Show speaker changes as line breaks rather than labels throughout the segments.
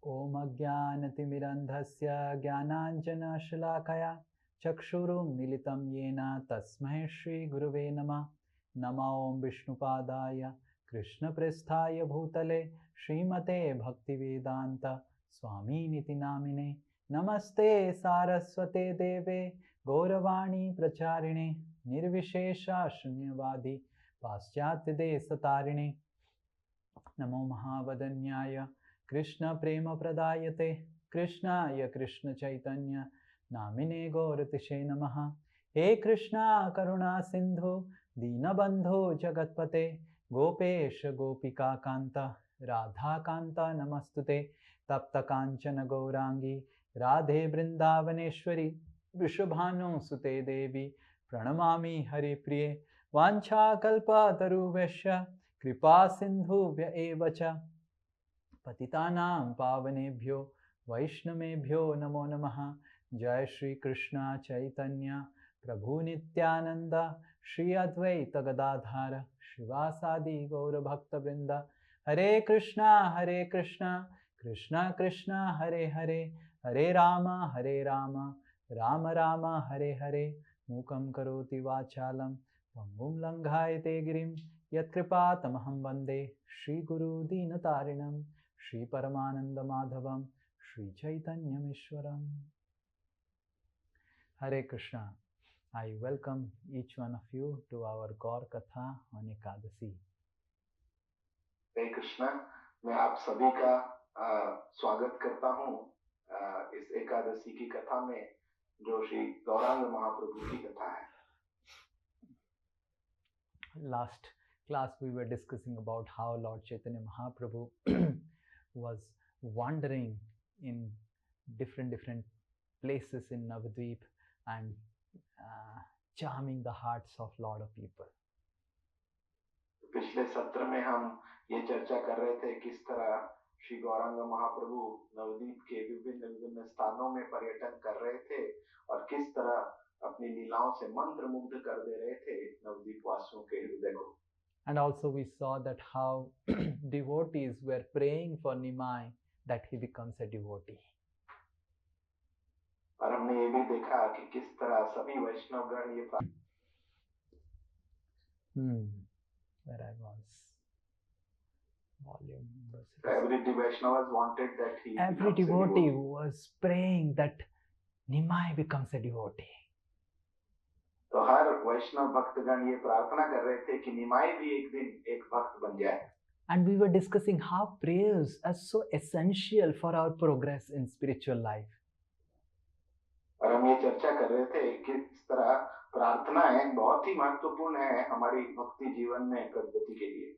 ॐ अज्ञानतिमिरन्धस्य ज्ञानाञ्जनशलाकया चक्षुरुन्मीलितं येन तस्मै श्रीगुरुवे नमः। नमो ॐ विष्णुपादाय कृष्णप्रेष्ठाय भूतले श्रीमते भक्तिवेदान्त स्वामिनिति नामिने। नमस्ते सारस्वते देवे गौरवाणी प्रचारिणे निर्विशेषा शून्यवादी पाश्चात्यदेशतारिणे। नमो महावदन्याय कृष्ण प्रेम प्रदायते कृष्णाय कृष्ण चैतन्य नामिने गौरतिशे नमः। हे कृष्णा करुणा सिंधु दीनबंधु जगतपते गोपेश गोपिका कांत राधा कांत नमस्तुते। तप्त कांचन गौरांगी राधे वृंदावनेश्वरी वृषभानुसुते देवी प्रणमामि हरिप्रिये। वाञ्छाकल्पतरुभ्यश्च कृपा सिन्धुभ्य एव च पतितानां पावनेभ्यो वैष्णवेभ्यो नमो नमः। जय श्री कृष्ण चैतन्य प्रभु नित्यानंद श्री अद्वैत गदाधर शिवासादि गौर भक्तवृंद। हरे कृष्णा कृष्णा कृष्णा हरे हरे हरे राम राम राम हरे हरे। मूकं करोति वाचालं पंगुं लंघायते गिरिं यत्कृपातमहं वन्दे श्रीगुरुदीनतारिणं श्री परमानंद माधवम श्री चैतन्यमीश्वरम। हरे Krishna. I welcome each one of you to our Gaur Katha on Ekadasi.
हरे कृष्णा। मैं आप सभी का स्वागत करता हूँ इस एकादशी की कथा में जो श्री गौरांग महाप्रभु की कथा है।
Last class we were discussing about how Lord Chaitanya Mahaprabhu was wandering in different places in Navadvip and charming the hearts of lot of people.
पिछले सत्र में हम ये चर्चा कर रहे थे किस तरह श्री गौरांग महाप्रभु नवद्वीप के विभिन्न स्थानों में पर्यटन कर रहे थे और किस तरह अपनी लीलाओं से मंत्रमुग्ध कर दे रहे थे नवद्वीप वासियों के हृदय को।
And also we saw that how devotees were praying for Nimai that he becomes a devotee.
और हमने ये भी देखा कि किस तरह सभी वैष्णवगण ये
where I was. Volume.
Every Vaishnavas wanted that he.
Every devotee was praying that Nimai becomes a devotee.
तो हर वैष्णव भक्तगण ये प्रार्थना कर रहे थे कि निमाई भी एक दिन एक भक्त बन जाए।
And we were discussing how prayers are so essential for our progress in spiritual life.
और हम ये चर्चा कर रहे थे कि किस तरह प्रार्थनाएं बहुत ही महत्वपूर्ण है हमारी भक्ति जीवन में प्रगति के लिए।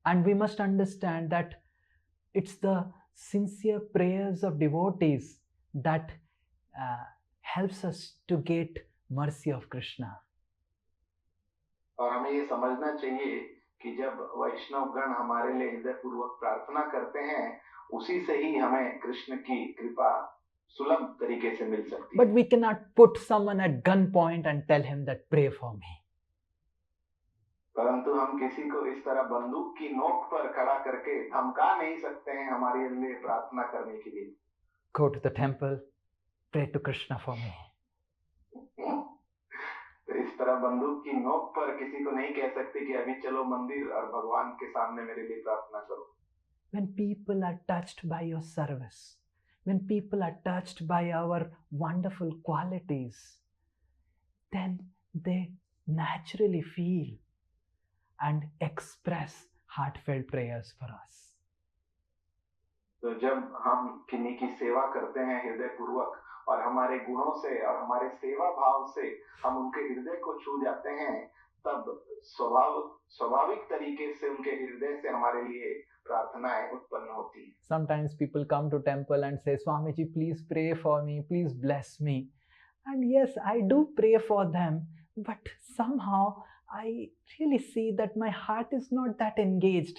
And we must understand that it's the sincere prayers of devotees that helps us to get mercy of Krishna.
और हमें ये समझना चाहिए कि जब वैष्णव गण हमारे लिए हृदय पूर्वक प्रार्थना करते हैं उसी से ही हमें कृष्ण की कृपा सुलभ तरीके से मिल सकती है।
But we cannot put someone at gunpoint and tell him that pray for me.
परंतु हम किसी को इस तरह बंदूक की नोक पर खड़ा करके धमका नहीं सकते हैं हमारे लिए प्रार्थना करने के लिए।
Go to the temple, pray to Krishna for me.
तो इस तरह बंदूक की नोक पर किसी को नहीं कह सकते कि अभी चलो मंदिर और भगवान के सामने मेरे लिए प्रार्थना करो।
When people are touched by your service, when people are touched by our wonderful qualities, then they naturally feel and express heartfelt prayers for us.
तो जब हम किन्हीं की सेवा करते हैं हृदय पूर्वक और हमारे गुणों से और हमारे सेवा भाव से हम उनके हृदय को छू जाते हैं तब स्वाभाविक तरीके से उनके हृदय से हमारे लिए प्रार्थनाएं उत्पन्न होती हैं।
Sometimes people come to temple and say, Swamiji, please pray for me, please bless me. And yes, I do pray for them, but somehow I really see that my heart is not that engaged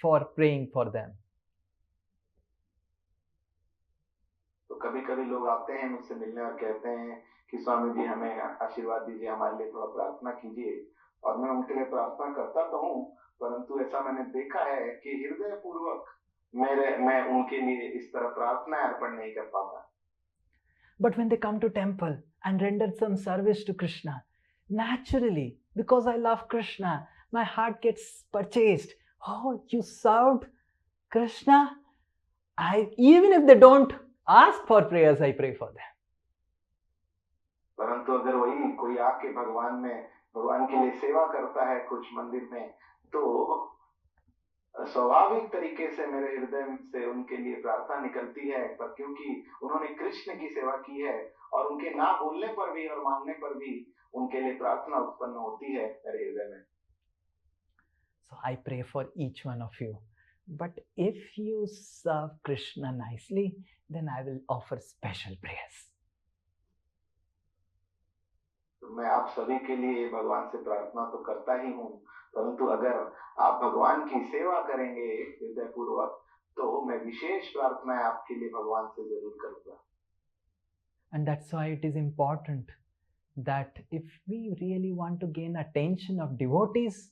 for praying for them.
तो कभी-कभी लोग आते हैं मुझसे मिलने और कहते हैं कि स्वामी जी हमें आशीर्वाद दीजिए, हमारे लिए थोड़ा प्रार्थना कीजिए, और मैं उनके लिए प्रार्थना करता तो हूँ, परंतु ऐसा मैंने देखा है कि हृदय पूर्वक मैं उनके लिए इस तरह प्रार्थना अर्पण नहीं कर पाता.
But when they come to temple and render some service to Krishna, naturally, because I love Krishna, my heart gets purchased. Oh, you served Krishna? Even if they don't ask for prayers, I pray for them.
परंतु अगर वही कोई आके भगवान के लिए सेवा करता है कुछ मंदिर में, तो स्वाभाविक तरीके से मेरे हृदय से उनके लिए प्रार्थना निकलती है. पर क्योंकि उन्होंने कृष्ण की सेवा की है और उनके ना बोलने पर भी और मांगने पर भी उनके लिए प्रार्थना उत्पन्न होती है मेरे हृदय में.
So I pray for each one of you. But if you serve Krishna nicely, then I will offer special prayers.
तो मैं आप सभी के लिए भगवान से प्रार्थना तो करता ही हूँ, परंतु अगर आप भगवान की सेवा करेंगे हृदय पूर्वक, तो मैं विशेष प्रार्थनाएं आपके लिए भगवान से जरूर करूंगा.
And that's why it is important that if we really want to gain attention of devotees,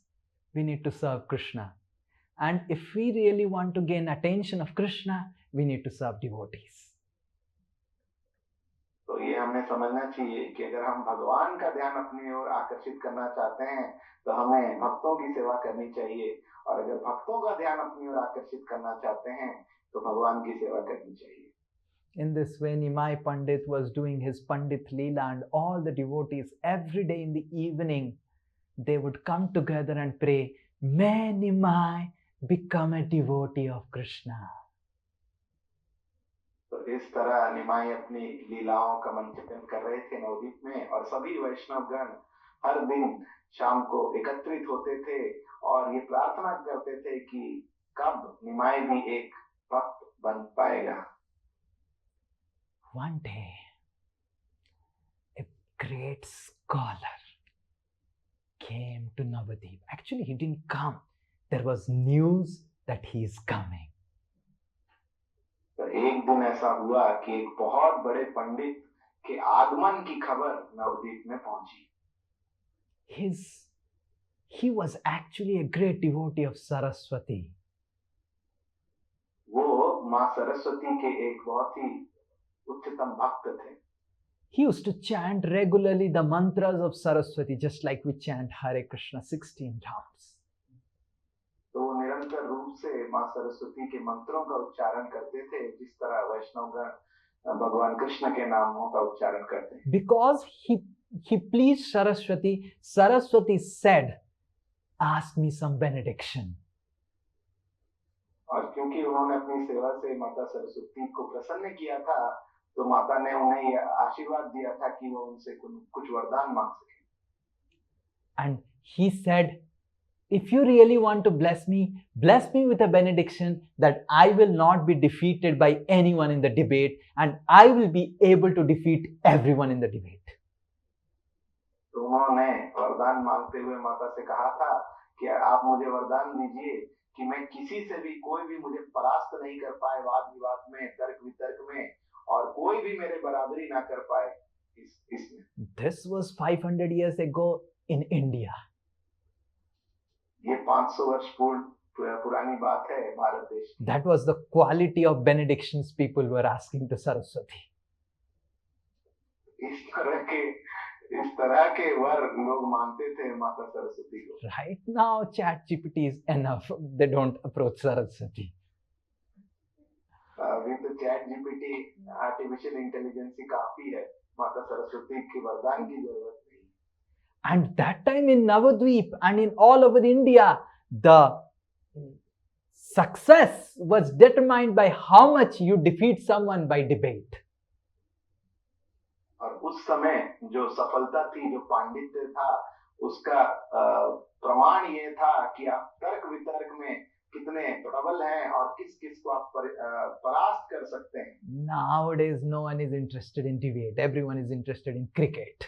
we need to serve Krishna. And if we really want to gain attention of Krishna, we need to serve devotees.
तो ये हमें समझना चाहिए कि अगर हम भगवान का ध्यान अपनी ओर आकर्षित करना चाहते हैं, तो हमें भक्तों की सेवा करनी चाहिए, और अगर भक्तों का ध्यान अपनी ओर आकर्षित करना चाहते हैं, तो भगवान की सेवा करनी चाहिए.
In this way, Nimai Pandit was doing his Pandit Leela, and all the devotees every day in the evening, they would come together and pray, "May Nimai become a devotee of Krishna."
तो इस तरह निमाई अपनी लीलाओं का मंचन कर रहे थे नवदीप में, और सभी वैष्णवगण हर दिन शाम को एकत्रित होते थे और ये प्रार्थना करते थे कि कब निमाई भी एक भक्त बन पाएगा.
One day, a great scholar came to Navadip. Actually, he didn't come. There was news that he is coming.
तो एक दिन ऐसा हुआ कि एक बहुत बड़े पंडित के आगमन की खबर नवदीप में पहुंची.
He was actually a great devotee of Saraswati.
वो माँ सरस्वती के एक बहुत ही उच्चतम भक्त थे.
He used to chant regularly the mantras of Saraswati, just like we chant Hare Krishna 16 rounds.
तो वो निरंतर रूप से माँ सरस्वती के मंत्रों का उच्चारण करते थे, जिस तरह वैष्णवगण भगवान कृष्ण के नामों का उच्चारण करते हैं.
Because he pleased Saraswati, Saraswati said, "Ask me some benediction."
और क्योंकि उन्होंने अपनी सेवा से माता सरस्वती को प्रसन्न किया था, तो माता ने उन्हें यह आशीर्वाद दिया था कि वो उनसे कुछ वरदान मांग सके.
And he said, "If you really want to bless me with a benediction that I will not be defeated by anyone in the debate, and I will be able to defeat everyone in the debate."
तो उन्होंने वरदान मांगते हुए माता से कहा था कि आप मुझे वरदान दीजिए कि मैं किसी से भी, कोई भी मुझे परास्त नहीं कर पाए वाद विवाद में, तर्क वितर्क में, और कोई भी मेरे बराबरी ना कर पाए इसमें.
This was 500 years ago in India.
ये 500 वर्ष पुरानी बात है भारत देश.
That was the quality of benedictions people were asking to Saraswati.
इस तरह के वर लोग मानते थे माता सरस्वती को.
Right now, ChatGPT is enough. They don't approach Saraswati.
अभी तो चैट जीपीटी आर्टिफिशियल इंटेलिजेंस ही काफी है, माता सरस्वती की वरदान की जरूरत नहीं.
And that time in Navadvip and in all over India, the success was determined by how much you defeat someone by debate.
और उस समय जो सफलता थी, जो पांडित्य था, उसका प्रमाण ये था कि आप तर्क वितर्क में कितने प्रबल हैं और किस को आप परास्त कर सकते हैं.
Nowadays, no one is interested in debate. Everyone is interested in cricket.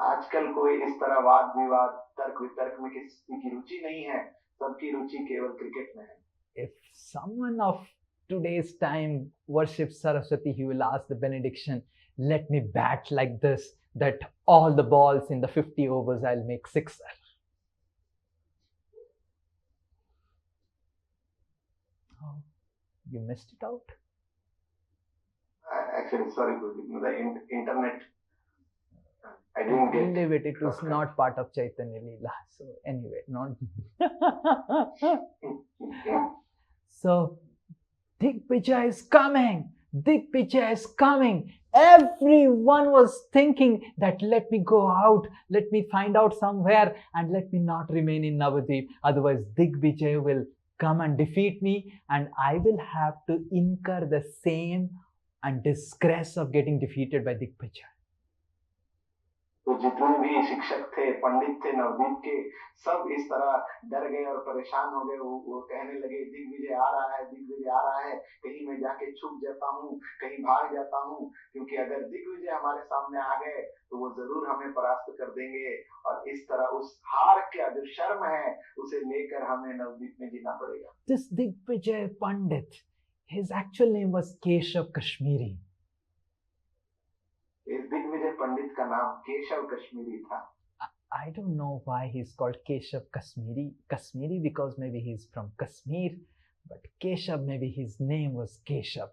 आजकल कोई इस तरह वाद विवाद तर्क वितर्क में किसी की रुचि नहीं है, सबकी रुचि केवल क्रिकेट में है.
If someone of today's time worships Saraswati, he will ask the benediction, "Let me bat like this, that all the balls in the 50 overs I'll make sixer." You missed it out?
Actually, sorry, Guruji, the internet, I didn't get.
Leave it. It was not part of Chaitanya Leela. So anyway, not. So Digvijay is coming. Digvijay is coming. Everyone was thinking that let me go out, let me find out somewhere, and let me not remain in Navadvip. Otherwise, Digvijay will come and defeat me, and I will have to incur the same and disgrace of getting defeated by Digvijay.
तो जितने भी शिक्षक थे, पंडित थे नवदीप के, सब इस तरह डर गए और परेशान हो गए। वो कहने लगे दिग्विजय आ रहा है, दिग्विजय आ रहा है, कहीं मैं जाके छुप जाता हूँ, कहीं भाग जाता हूँ, क्योंकि अगर दिग्विजय हमारे सामने आ गए तो वो जरूर हमें परास्त कर देंगे, और इस तरह उस हार का जो शर्म है उसे लेकर हमें नवदीप में जीना पड़ेगा।
This Digvijay Pandit, his actual name was Keshav Kashmiri.
इस दिग्विजय पंडित का नाम केशव कश्मीरी था।
I don't know why he's called Keshav Kashmiri. Kashmiri because maybe he's from Kashmir, but Keshav, maybe his name was Keshav.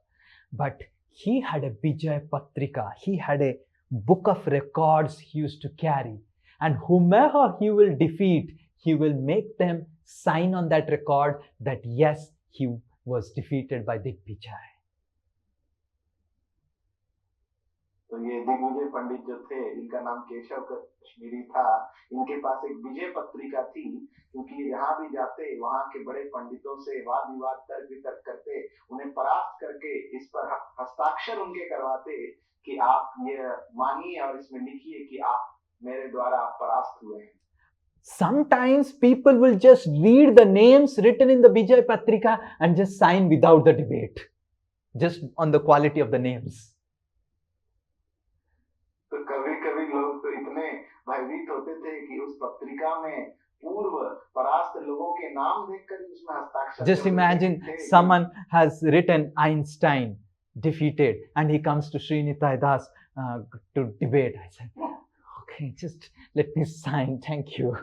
But he had a Vijay Patrika. He had a book of records he used to carry. And whomever he will defeat, he will make them sign on that record that yes, he was defeated by Digvijay.
तो ये दिग्विजय पंडित जो थे, इनका नाम केशव कश्मीरी था, इनके पास एक विजय पत्रिका थी, क्योंकि जहां भी जाते वहां के बड़े पंडितों से वाद विवाद तर्क वितर्क करते, उन्हें परास्त करके इस पर हस्ताक्षर उनके करवाते कि आप ये मानिए और इसमें लिखिए कि आप मेरे द्वारा परास्त हुए हैं।
Sometimes people will just read the names written in the Vijay Patrika and just sign without the debate, just on the quality of the names.
तो कभी-कभी लोग तो इतने भयभीत होते थे कि उस पत्रिका में पूर्व परास्त लोगों के नाम देखकर ही उसमें हस्ताक्षर।
Just imagine someone has written Einstein defeated and he comes to Srinitay Das to debate. I said, okay, just let me sign, thank you.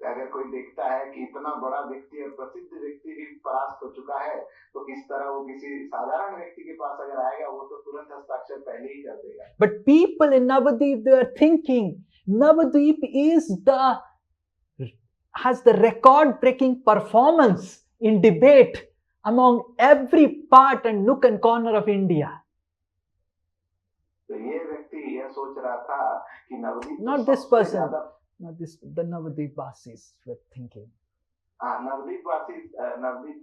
अगर कोई देखता है कि इतना बड़ा व्यक्ति और प्रसिद्ध व्यक्ति भी परास्त हो चुका है, तो इस तरह वो किसी साधारण व्यक्ति के पास अगर आएगा, वो तो तुरंत हस्ताक्षर पहले ही कर देगा।
But people in Navadvip, they are thinking Navadvip has the record-breaking performance in debate among every part and nook and corner of India.
तो ये व्यक्ति यह सोच रहा था कि Navdeep,
not this person, not this, the Navadvip Vasis were thinking.
Navdeep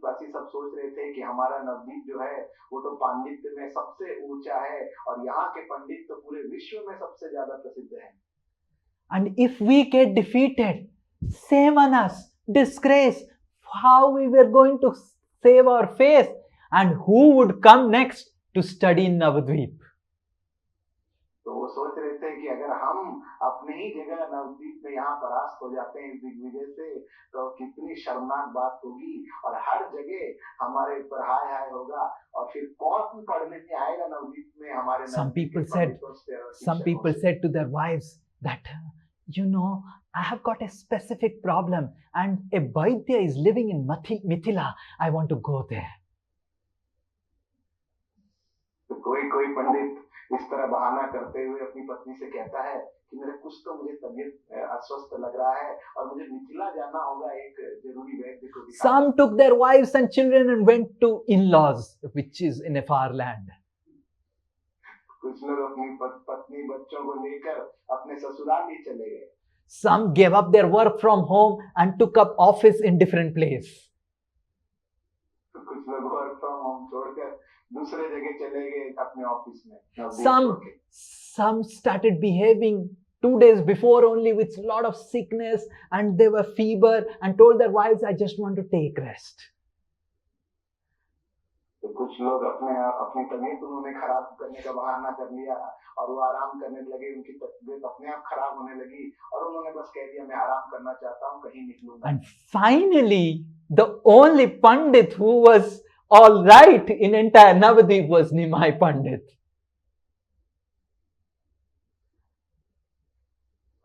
वासी सब सोच रहे थे कि हमारा नवदीप जो है वो तो पांडित्य में सबसे ऊंचा है और यहाँ के पंडित तो पूरे विश्व में सबसे ज्यादा प्रसिद्ध हैं।
And if we get defeated, shame on us, disgrace, how we were going to save our faith, and who would come next to study in Navadvip?
तो वो सोच रहे थे कि अगर हम अपने ही जगह नवदीप में यहाँ परास्त हो जाते हैं दिग्विजय से, तो कितनी शर्मनाक बात होगी और हर जगह हमारे ऊपर हाय हाय होगा, और फिर कौन पढ़ने में आएगा नवदीप में हमारे।
Some people said to their wives that, you know, I have got a specific problem and a Vaidya is living in Mithila. I want to go there.
तो कोई पंडित इस तरह बहाना करते हुए अपनी पत्नी से कहता है कि मेरे कुछ तो मुझे तबीयत अस्वस्थ लग रहा है और मुझे मिथिला जाना होगा एक जरूरी वैद्य को दिखाने।
Some took their wives and children and went to in-laws, which is in a far land.
कुछ लोग अपनी पत्नी बच्चों को लेकर अपने ससुराल ही चले गए।
Some gave up their work from home and took up office in different place.
कुछ लोग वर्क फ्रॉम होम छोड़कर दूसरे जगह चले गए अपने ऑफिस में।
Some started behaving 2 days before only with a lot of sickness and they were fever and told their wives, I just want to take rest.
तो कुछ लोग अपनी तबीयत उन्होंने खराब करने का बहाना कर लिया और वो आराम करने लगे, उनकी तबीयत अपने आप खराब होने लगी और उन्होंने बस कह दिया मैं आराम करना चाहता हूँ, कहीं निकलूंगा।
And finally, the only Pandit who was all right in entire Navadvip was Nimai Pandit.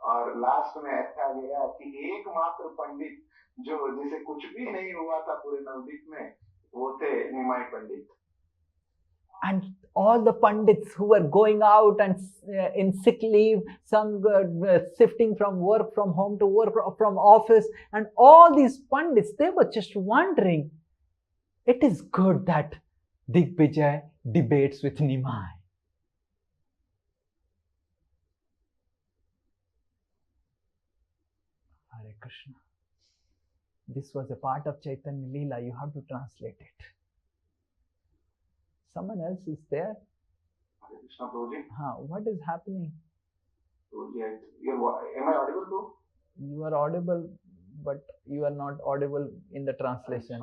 और लास्ट में ऐसा गया कि एकमात्र पंडित जिसे कुछ भी नहीं हुआ था पूरे नवद्वीप में, वो थे निमाई पंडित.
And all the pandits who were going out and in sick leave, some shifting from work from home to work from office, and all these pandits, they were just wondering, it is good that Digvijay debates with Nimai. Hare Krishna. This was a part of Chaitanya Leela. You have to translate it. Someone else is there?
Hare Krishna, Prabhuji.
What is happening?
Prabhuji, am I audible too?
You are audible, but you are not audible in the translation.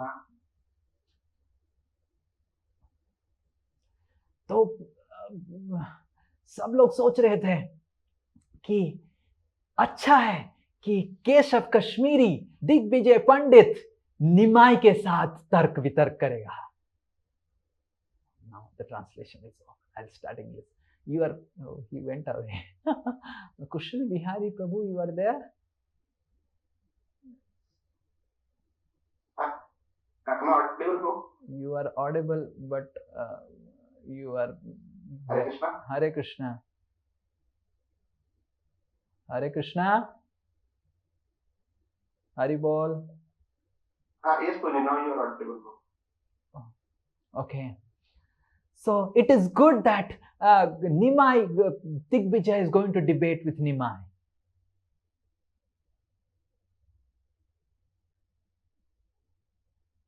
तो सब लोग सोच रहे थे कि अच्छा है कि केशव कश्मीरी दिग्विजय पंडित निमाई के साथ तर्क वितर्क करेगा. Now the translation is over. I'll start English. You are, oh, he went away. Kushal Bihari Prabhu, you are there?
I'm audible.
You are audible, but you are.
Hare Krishna.
Hare Krishna. Hare Krishna. Hari Bol.
Yes, Prabhuji, now you are audible.
Okay. So it is good that Nimai, Digvijay is going to debate with Nimai.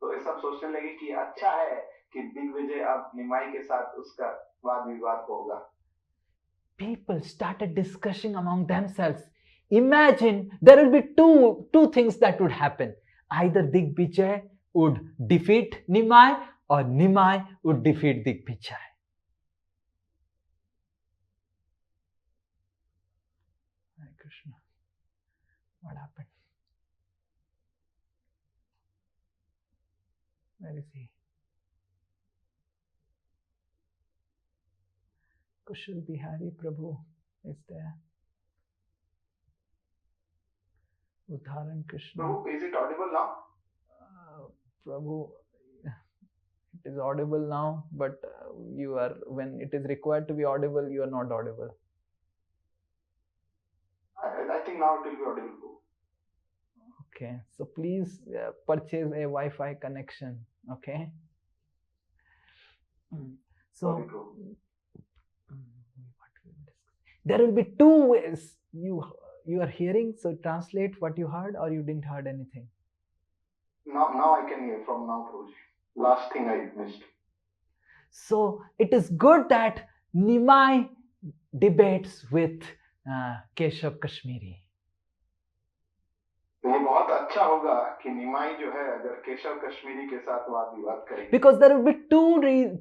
तो ये सब सोचने लगे कि अच्छा है कि दिग्विजय अब निमाई के साथ उसका वाद विवाद होगा.
People started discussing among themselves. Imagine there will be two things that would happen. Either Digvijay would defeat Nimai or Nimai would defeat Digvijay. Hare Krishna. What happened? Where is he? Kushal Bihari Prabhu is there. Udharan Krishna.
Prabhu, is it audible now?
Prabhu, it is audible now, but you are, when it is required to be audible, you are not audible.
I think now it will be audible.
Okay, so please purchase a Wi-Fi connection. Okay. So there will be two ways. You are hearing, so translate what you heard, or you didn't heard anything.
Now I can hear from now, Prabhuji. Last thing I missed.
So it is good that Nimai debates with Keshav Kashmiri.
ये बहुत अच्छा होगा कि निमाई जो है अगर केशव कश्मीरी के साथ वाद विवाद करेंगे.
Because there will be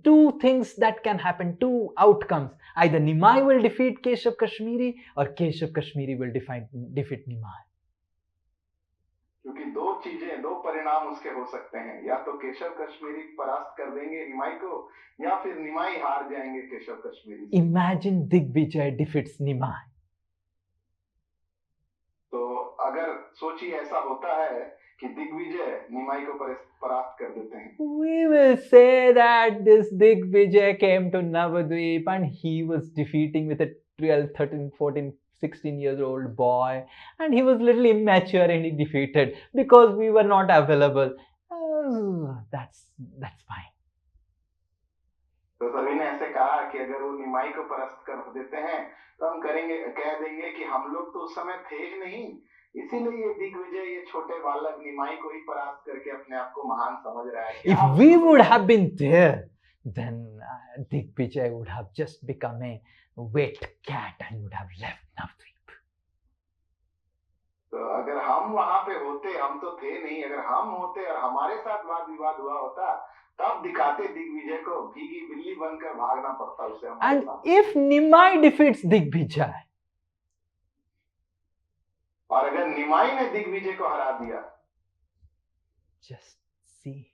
two things that can happen, two outcomes. Either Nimai will defeat Keshav Kashmiri or Keshav Kashmiri will defeat Nimai.
क्योंकि दो परिणाम उसके हो सकते हैं. या तो केशव कश्मीरी परास्त कर देंगे निमाई को, या फिर निमाई हार जाएंगे Keshav Kashmiri.
Imagine Digvijay defeats Nimai.
तो अगर सोचिए ऐसा होता है कि दिग्विजय निमाई को परास्त कर देते हैं.
We will say that this Digvijay came to Navadvip and he was defeating with a 12, 13, 14, 16 years old boy, and he was little immature and he defeated because we were not available. That's fine.
तो सभी ने ऐसे कहा कि अगर वो निमाई को परास्त कर देते हैं तो हम कह देंगे कि हम लोग तो उस समय थे ही नहीं, इसीलिए ये दिग्विजय ये छोटे बालक निमाई को ही परास्त करके अपने आप को महान समझ रहा है.
If we would have been there, then Digvijay would have just become a wet cat and would have left Navadvip.
तो अगर हम वहां पे होते, हम तो थे नहीं, अगर हम होते और हमारे साथ वाद विवाद हुआ होता तब दिखाते दिग्विजय को भीगी बिल्ली बनकर भागना पड़ता उसे.
And if Nimai defeats Digvijay,
और अगर निमाई ने दिग्विजय को हरा दिया,
just see,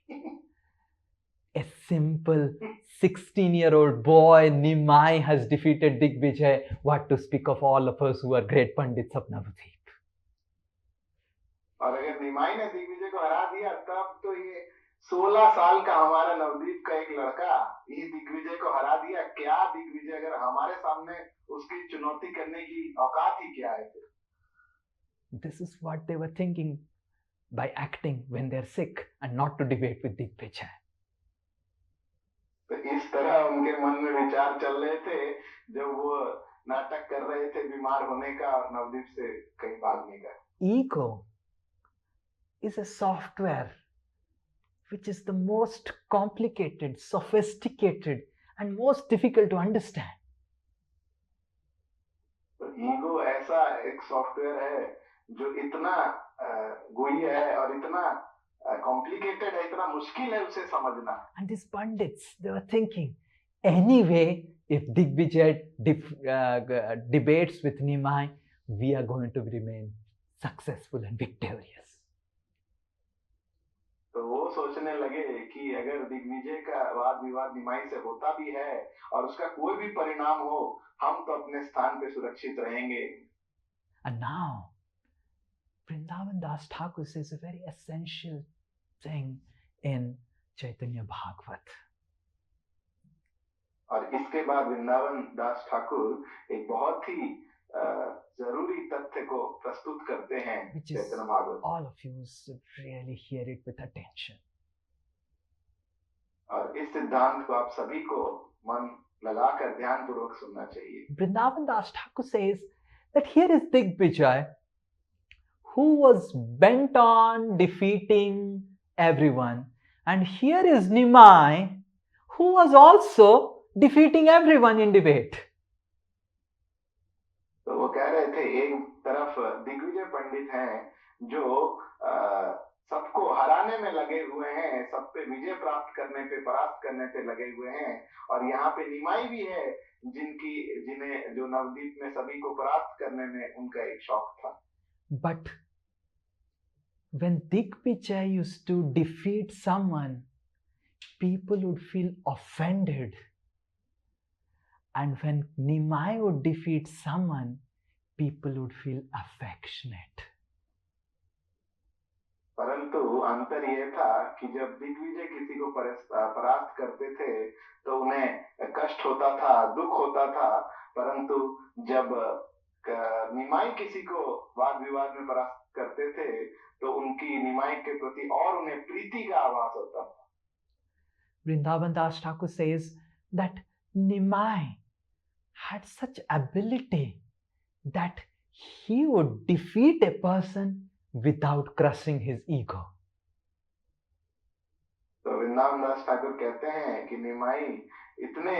a simple 16-year-old boy Nimai has defeated Digvijay. What to speak of all of us who are great Pandits of Navadvip.
और अगर निमाई ने दिग्विजय को हरा दिया तब तो ये 16 साल का हमारा नवदीप का एक लड़का ये दिग्विजय को हरा दिया। क्या दिग्विजय अगर हमारे सामने उसकी चुनौती करने की औकात ही क्या है फिर?
This is what they were thinking by acting when they're sick and not to debate with Digvijay.
तो इस तरह उनके मन में विचार चल रहे थे जब वो नाटक कर रहे थे बीमार होने का और नवदीप से कहीं भागने का।
Ego is a software which is the most complicated, sophisticated, and most difficult to understand.
तो ईगो ऐसा एक सॉफ्टवेयर है जो इतना गुह्य है और इतना कॉम्प्लिकेटेड है, इतना मुश्किल है उसे समझना।
And these pandits, they were thinking, anyway, if Digvijay debates with Nimai, we are going to remain successful and victorious.
तो वो सोचने लगे कि अगर दिग्विजय का वाद विवाद निमाई से होता भी है और उसका कोई भी परिणाम हो, हम तो अपने स्थान पे सुरक्षित रहेंगे।
And now, Vrindavan Das Thakur says a very essential thing in Chaitanya Bhagavat.
और इसके बाद वृंदावन दास ठाकुर एक बहुत ही जरूरी तथ्य को प्रस्तुत करते हैं चैतन्य Bhagavat.
All of you should really hear it with attention.
और इस सिद्धांत को आप सभी को मन लगाकर ध्यान पूर्वक सुनना चाहिए।
Vrindavan Das Thakur says that here is Digvijay, who was bent on defeating everyone, and here is Nimai, who was also defeating everyone in debate.
तो वो कह रहे थे एक तरफ दिग्विजय पंडित हैं जो सबको हराने में लगे हुए हैं, सब पे विजय प्राप्त करने पे, परास्त करने पे लगे हुए हैं, और यहाँ पे निमाई भी है जिन्हें जो नवदीप में सभी को परास्त करने में उनका एक शौक था।
But when Digvijay used to defeat someone, people would feel offended. And when Nimai would defeat someone, people would feel affectionate.
परंतु अंतर यह था कि जब दिग्विजय किसी को परास्त करते थे तो उन्हें कष्ट होता था, दुख होता था, परंतु जब निमाई किसी को वाद विवाद में परास्त करते थे तो उनकी निमाई के प्रति और उन्हें प्रीति का आभास होता था।
Vrindavan Das Thakur says that Nimai had such ability that he would defeat a person without crushing his ego.
तो वृंदावन दास ठाकुर कहते हैं कि निमाई इतने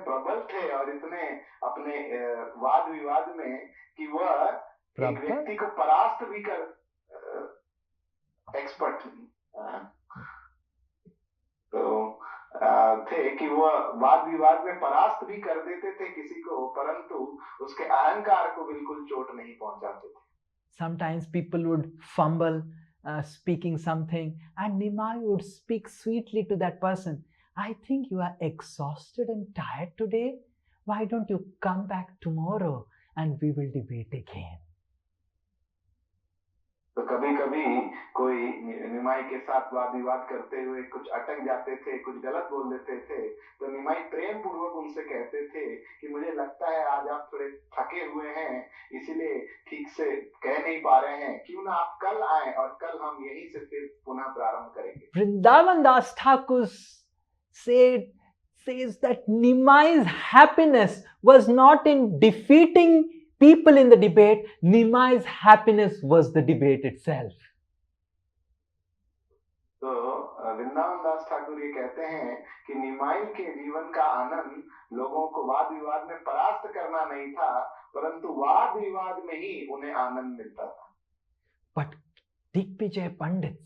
प्रबल थे और इतने अपने वाद विवाद में कि वह एक व्यक्ति को परास्त भी कर एक्सपर्ट तो थे कि वह वाद विवाद में परास्त भी कर देते थे किसी को, परंतु उसके अहंकार को बिल्कुल चोट नहीं पहुंचाते थे।
Sometimes people would fumble speaking something, and Nimai would speak sweetly to that person. I think you are exhausted and tired today. Why don't you come back tomorrow and we will debate again?
तो कभी कभी कोई निमाई के साथ वाद विवाद करते हुए कुछ अटक जाते थे, कुछ गलत बोल देते थे, तो निमाई प्रेम पूर्वक उनसे कहते थे कि मुझे लगता है आज आप थोड़े थके हुए हैं, इसीलिए ठीक से कह नहीं पा रहे हैं, क्यों ना आप कल आए और कल हम यहीं से फिर पुनः प्रारंभ करेंगे।
Vrindavan Das Thakur says that Nimai's happiness was not in defeating people in the debate. Nimai's happiness was the debate itself.
तो वृंदावन दास ठाकुर ये कहते हैं कि निमाई के जीवन का आनंद लोगों को वाद विवाद में परास्त करना नहीं था, परंतु वाद विवाद में ही उन्हें आनंद मिलता था।
But Digvijay Pandit,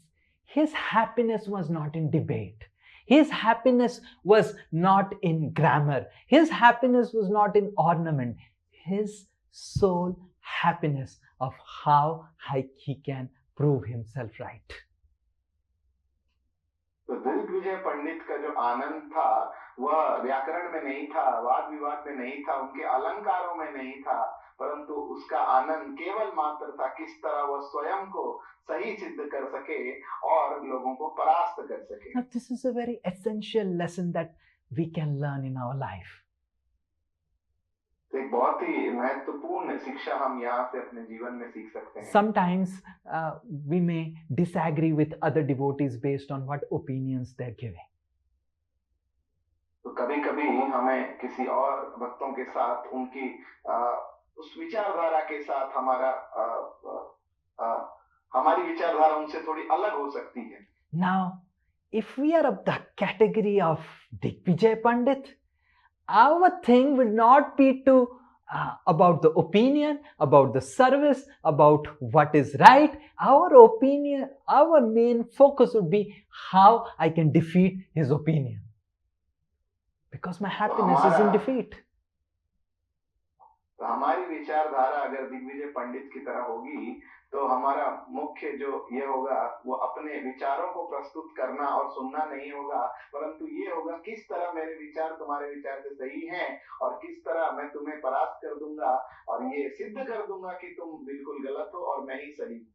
his happiness was not in debate. His happiness was not in grammar. His happiness was not in ornament. His sole happiness of how he can prove himself right.
तो दिग्विजय पंडित का जो आनंद था वह व्याकरण में नहीं था, वाद विवाद में नहीं था, उनके अलंकारों में नहीं था, परंतु उसका आनंद केवल मात्र था किस तरह वह स्वयं को सही सिद्ध कर सके और लोगों को परास्त कर सके।
Now, this is a very essential lesson that we can learn in our life.
तो एक बहुत ही महत्वपूर्ण शिक्षा हम यहाँ से अपने जीवन में सीख सकते हैं।
Sometimes we may disagree with other devotees based on what opinions they're giving.
तो कभी कभी हमें किसी और भक्तों के साथ उनकी उस विचारधारा के साथ हमारी विचारधारा उनसे थोड़ी अलग हो सकती है।
Now, if we are of the category of Digvijay Pandit, our thing will not be to about the opinion, about the service, about what is right. Our opinion, our main focus would be how I can defeat his opinion. Because my happiness is in defeat.
तो हमारी विचारधारा अगर दिग्विजय पंडित की तरह होगी तो हमारा मुख्य जो ये होगा वो अपने विचारों को प्रस्तुत करना और सुनना नहीं होगा, परंतु ये होगा किस तरह मेरे विचार तुम्हारे विचार से सही हैं और किस तरह मैं तुम्हें परास्त कर दूंगा और ये सिद्ध कर दूंगा कि तुम बिल्कुल गलत हो और मैं ही सही हूँ।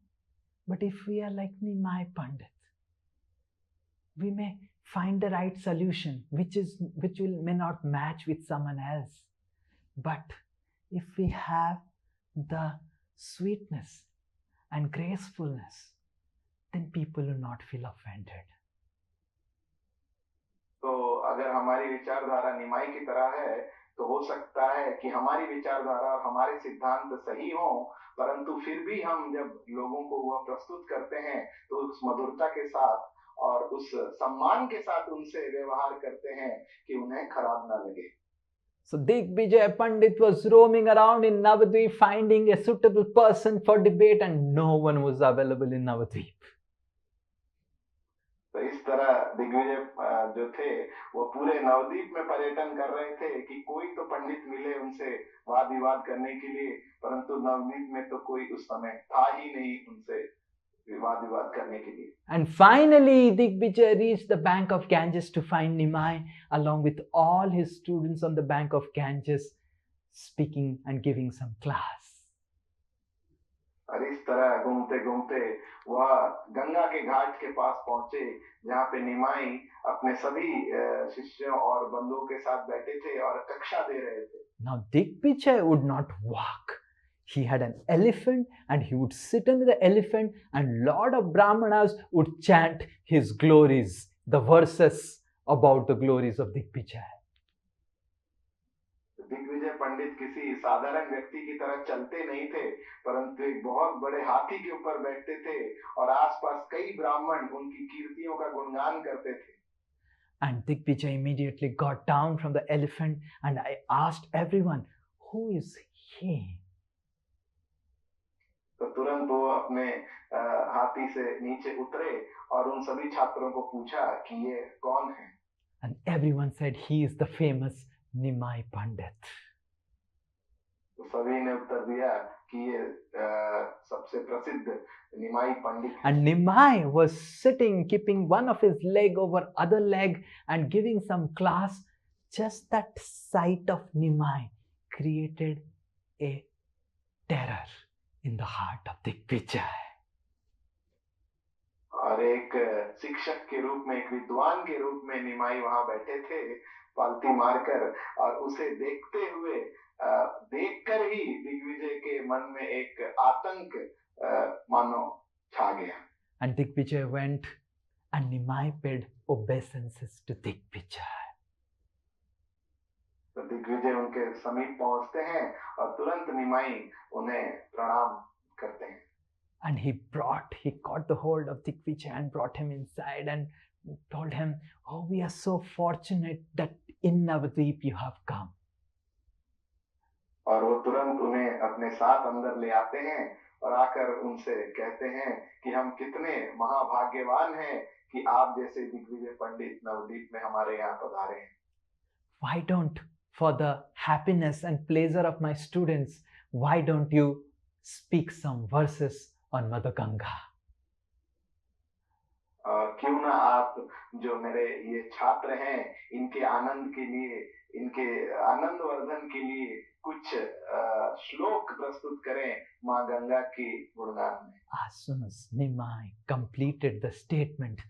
But if we are like Nimai Pandit, we may find the right solution which may not match with someone else. But if we have the sweetness and gracefulness, then people will not feel offended.
तो अगर हमारी विचारधारा निमाई की तरह है तो हो सकता है कि हमारी विचारधारा और हमारे सिद्धांत सही हो, परंतु फिर भी हम जब लोगों को वह प्रस्तुत करते हैं तो उस मधुरता के साथ और उस सम्मान के साथ उनसे व्यवहार करते हैं कि उन्हें खराब ना लगे।
So Digvijay Pandit was roaming around in Navadvip finding a suitable person for debate and no one was available in Navadvip.
तो इस तरह दिग्विजय जो थे वो पूरे नवद्वीप में पर्यटन कर रहे थे कि कोई तो पंडित मिले उनसे वाद विवाद करने के लिए, परंतु नवद्वीप में तो कोई उस समय था ही नहीं उनसे वाद विवाद करने के लिए।
And finally Digvijay reached the bank of Ganges to find Nimai along with all his students on the bank of Ganges speaking and giving some class.
और इस तरह घूमते घूमते वह गंगा के घाट के पास पहुंचे जहाँ पे निमाई अपने सभी शिष्यों और बंधुओं के साथ बैठे थे और कक्षा दे रहे थे।
Now Digvijay would not walk. He had an elephant and he would sit under the elephant and lot of Brahmanas would chant his glories, the verses about the glories of Digvijay.
Digvijay पंडित किसी साधारण व्यक्ति की तरह चलते नहीं थे, परंतु एक बहुत बड़े हाथी के ऊपर बैठते थे और आसपास कई ब्राह्मण उनकी कीर्तियों का गुणगान करते थे।
And Digvijay immediately got down from the elephant and I asked everyone, who is he?
तो तुरंत वो अपने हाथी से नीचे उतरे और उन सभी छात्रों को पूछा कि ये कौन है?
And everyone said he is the famous Nimai Pandit.
तो सभी ने उत्तर दिया कि ये सबसे प्रसिद्ध निमाई पंडित है।
And Nimai was sitting, keeping one of his leg over other leg and giving some class. Just that sight of Nimai created a terror in the heart of Digvijay.
और एक शिक्षक के रूप में, एक विद्वान के रूप में निमाई वहां बैठे थे पालती मारकर, और उसे देखकर ही दिग्विजय के मन में एक आतंक मानो छा गया।
And Digvijay went and Nimai paid obeisances to Digvijay.
तो दिग्विजय उनके समीप पहुंचते हैं और तुरंत निमाई उन्हें प्रणाम करते हैं।
And he got the hold of Digvijay and brought him inside and told him, oh, we are so fortunate that in Navadvip you have come.
और वो तुरंत उन्हें अपने साथ अंदर ले आते हैं और आकर उनसे कहते हैं कि हम कितने महाभाग्यवान हैं कि आप जैसे दिग्विजय पंडित नवद्वीप में हमारे यहाँ पधारे हैं।
Why don't, for the happiness and pleasure of my students, why don't you speak some verses on Mother Ganga?
और क्यों ना आप जो मेरे ये छात्र हैं इनके आनंद के लिए, इनके आनंद वर्धन के लिए कुछ श्लोक प्रस्तुत करें माँ गंगा के गुणगान में।
As soon as Nimai completed the statement,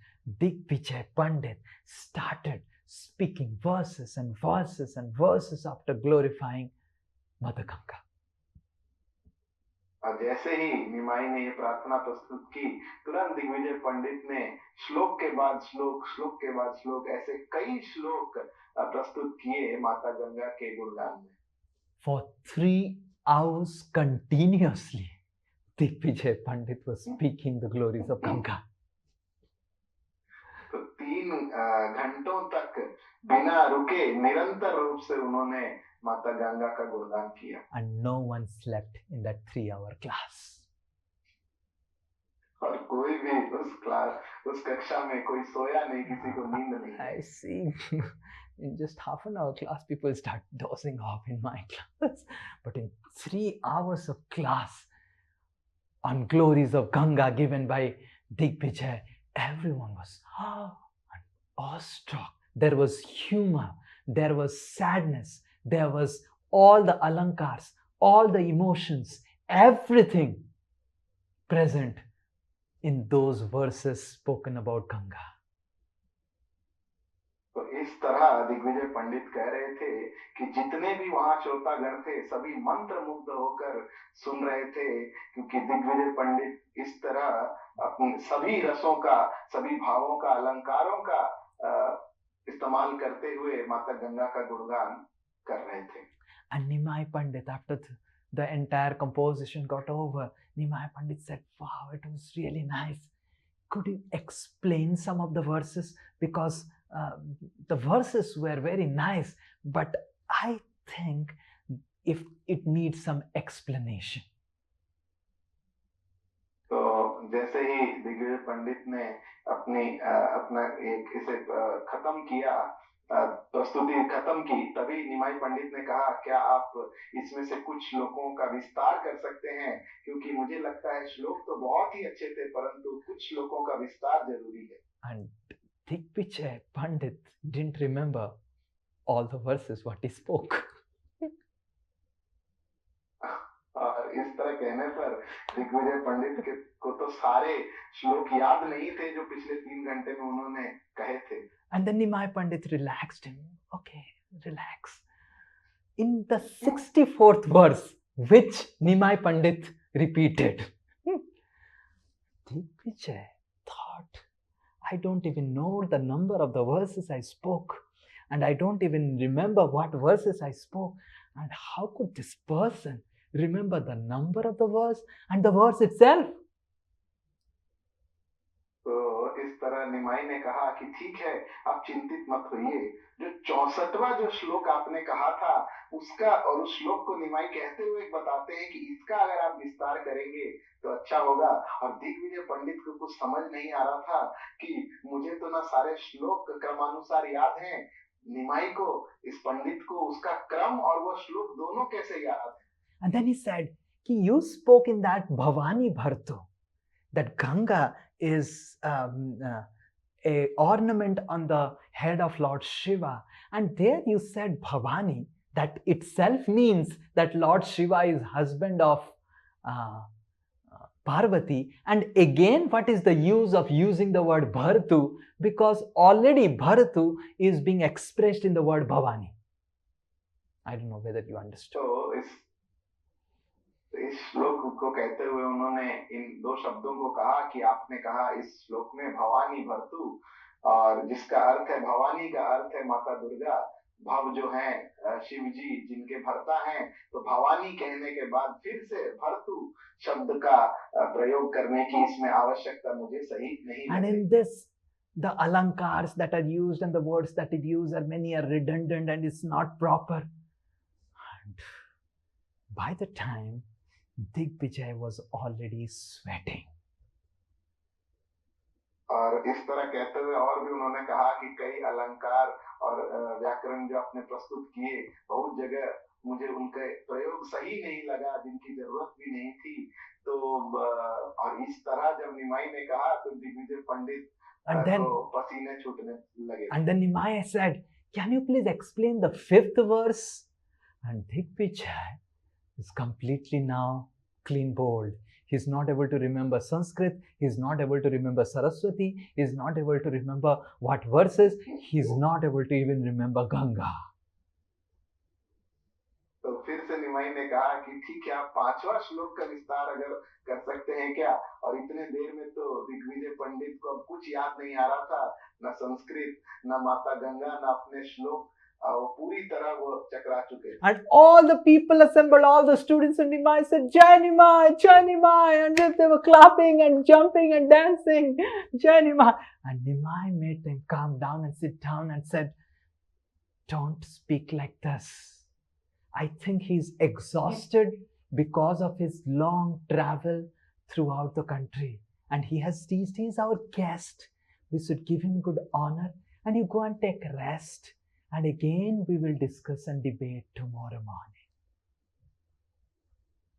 Digvijay Pandit started speaking verses and verses and verses after glorifying Mother Ganga.
और जैसे ही निमाई ने ये प्रार्थना प्रस्तुत की, तुरंत दिग्विजय पंडित ने श्लोक के बाद श्लोक, श्लोक के बाद श्लोक, ऐसे कई श्लोक प्रस्तुत किए माता गंगा के गुणगान में।
For 3 hours continuously, Digvijay Pandit was speaking the glories of Ganga.
तो 3 घंटों तक बिना रुके निरंतर रूप से उन्होंने माता गंगा का गुणगान किया।
And no one slept in that 3-hour class.
और कोई भी उस कक्षा में कोई सोया नहीं, किसी को नींद नहीं।
I see. In just half an hour class, people start dozing off in my class. But in 3 hours of class on glories of Ganga given by Digvijay, everyone was awestruck. There was humor, there was sadness, there was all the alankars, all the emotions, everything present in those verses spoken about Ganga.
तो इस तरह दिग्विजय पंडित कह रहे थे कि जितने भी वहां श्रोतागण थे सभी मंत्र मुग्ध होकर सुन रहे थे, क्योंकि दिग्विजय पंडित इस तरह अपनी सभी रसों का, सभी भावों का, अलंकारों का इस्तेमाल करते हुए माता गंगा का गुणगान कर रहे थे।
And Nimai Pandit, after the entire composition got over, Nimai Pandit said, "Wow, it was really nice. Could you explain some of the verses? Because the verses were very nice, but I think if it needs some explanation."
तो जैसे ही दिग्विजय पंडित ने अपना एक इसे खत्म किया, प्रस्तुति खत्म की, तभी निमाई पंडित ने कहा, क्या आप इसमें से कुछ श्लोकों का विस्तार कर सकते हैं, क्योंकि मुझे लगता है श्लोक तो बहुत ही अच्छे थे, परंतु कुछ श्लोकों का विस्तार जरूरी है।
And Digvijay Pandit didn't remember all the verses what he spoke.
और इस तरह कहने पर दिग्विजय पंडित को तो सारे श्लोक याद नहीं थे जो पिछले 3 घंटे में उन्होंने कहे थे।
And then Nimai Pandit relaxed him. Okay, relax. In the 64th verse, which Nimai Pandit repeated, Digvijay thought, I don't even know the number of the verses I spoke, and I don't even remember what verses I spoke, and how could this person remember the number of the verse and the verse itself?
तो इस तरह निमाई ने कहा कि ठीक है, आप चिंतित मत होइए, जो 64वां जो श्लोक आपने कहा था उसका, और उस श्लोक को निमाई कहते हुए बताते हैं कि इसका अगर आप विस्तार करेंगे तो अच्छा होगा। और दिग्विजय पंडित को कुछ समझ नहीं आ रहा था कि मुझे तो ना सारे श्लोक क्रमानुसार याद हैं, निमाई को, इस पंडित को उसका क्रम और वो श्लोक दोनों कैसे याद है।
And then he said, you spoke in that Bhavani Bhartu, that Ganga is a ornament on the head of Lord Shiva. And there you said Bhavani, that itself means that Lord Shiva is husband of Parvati. And again, what is the use of using the word Bhartu? Because already Bhartu is being expressed in the word Bhavani. I don't know whether you understood.
तो इस श्लोक को कहते हुए उन्होंने इन 2 शब्दों को कहा कि आपने कहा इस श्लोक में भवानी भर्तु, और जिसका अर्थ है, भवानी का अर्थ है माता दुर्गा, भव जो है शिव जी जिनके भर्ता हैं, तो भवानी कहने के बाद फिर से भर्तु शब्द का प्रयोग करने की इसमें आवश्यकता मुझे सही नहीं लगी।
And in this, the alankars that are used and the words that it use are many are redundant and it's not proper. And by the time Digvijay was already sweating.
और इस तरह कहते हुए और भी उन्होंने कहा कि कई अलंकार और व्याकरण जो आपने प्रस्तुत किए, बहुत जगह मुझे उनके प्रयोग सही नहीं लगा, जिनकी जरूरत भी नहीं थी। तो और इस तरह जब निमाई ने कहा तो दिग्विजय पंडित
And then,
को पसीने छूटने लगे.
and then Nimai said, "Can you please explain the 5th verse?" And Digvijay is completely now clean bowled. He's not able to remember Sanskrit. He's not able to remember Saraswati. He's not able to remember what verses. He's not able to even remember Ganga.
तो फिर से निमाई ने कहा कि ठीक है, आप 5वां श्लोक का विस्तार अगर कर सकते हैं क्या. और इतने देर में तो दिग्विजय पंडित को अब कुछ याद नहीं आ रहा था, न संस्कृत, न माता गंगा, न अपने श्लोक. वो पूरी तरह वो चकरा चुके.
And all the people assembled, all the students in Nimai said, "Jai Nimai, Jai Nimai," and they were clapping and jumping and dancing, "Jai Nimai." And Nimai made them calm down and sit down and said, "Don't speak like this. I think he's exhausted because of his long travel throughout the country. And he's our guest. We should give him good honor. And you go and take rest. And again we will discuss and debate tomorrow morning."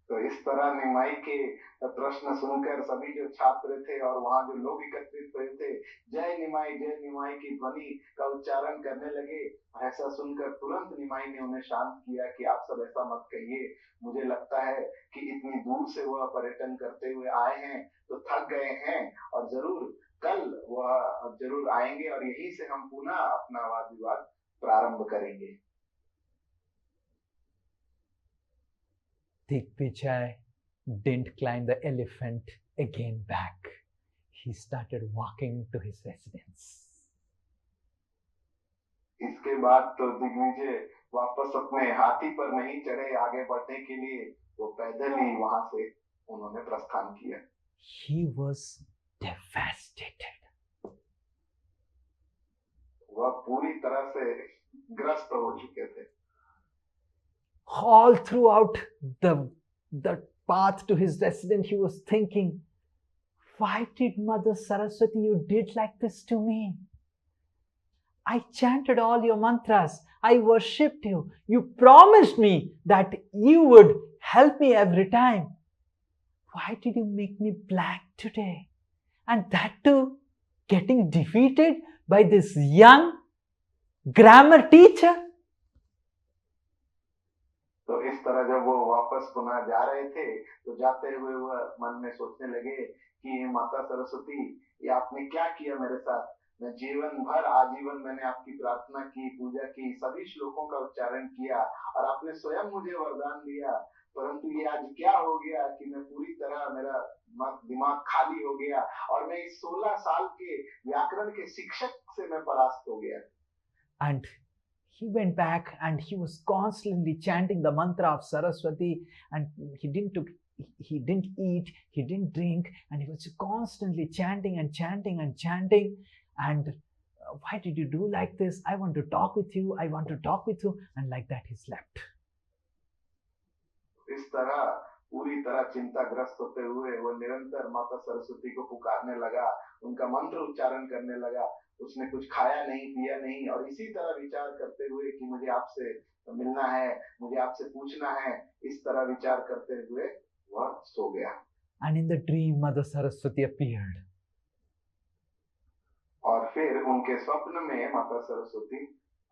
तो इस तरह निमाई के प्रश्न सुनकर सभी जो छात्र थे और वहां जो लोग एकत्रित हुए थे, जय निमाई की ध्वनि का उच्चारण करने लगे. ऐसा सुनकर तुरंत निमाई ने उन्हें शांत किया कि आप सब ऐसा मत कहिए. मुझे लगता है कि इतनी दूर से वह पर्यटन करते हुए आए हैं तो थक गए हैं, और जरूर कल वह जरूर आएंगे और यहीं से हम पुनः अपना वाद विवाद प्रारंभ करेंगे.
Digvijay didn't climb the elephant again back. He started walking to his residence.
इसके बाद तो दिग्विजय वापस अपने हाथी पर नहीं चढ़े आगे बढ़ने के लिए, वो पैदल ही वहां से उन्होंने प्रस्थान किया.
He was devastated.
वह पूरी तरह से ग्रस्त हो चुके थे.
All throughout the path to his residence, he was thinking, "Why did Mother Saraswati, you did like this to me? I chanted all your mantras. I worshipped you. You promised me that you would help me every time. Why did you make me black today? And that too, getting defeated by this young grammar teacher?"
तो इस तरह जब वो वापस पुनः जा रहे थे तो जाते हुए वह मन में सोचने लगे कि माता सरस्वती, ये आपने क्या किया मेरे साथ. मैं जीवन भर आजीवन मैंने आपकी प्रार्थना की, पूजा की, सभी श्लोकों का उच्चारण किया और आपने स्वयं मुझे वरदान दिया, परंतु ये आज क्या हो गया कि मैं पूरी तरह, मेरा दिमाग खाली हो गया और मैं इस 16 साल के व्याकरण के शिक्षक से मैं परास्त हो गया.
And he went back and he was constantly chanting the mantra of Saraswati, and he didn't eat, he didn't drink, and he was constantly chanting and chanting and chanting. And "Why did you do like this? I want to talk with you. I want to talk with you." And like that he slept.
इस तरह पूरी तरह चिंताग्रस्त होते हुए वो निरंतर माता सरस्वती को पुकारने लगा, उनका मंत्र उच्चारण करने लगा. उसने कुछ खाया नहीं, पिया नहीं, और इसी तरह विचार करते हुए कि मुझे आपसे मिलना है, मुझे आपसे पूछना है, इस तरह विचार करते हुए वह सो गया.
And in the dream, Mother Saraswati appeared.
और फिर उनके स्वप्न में माता सरस्वती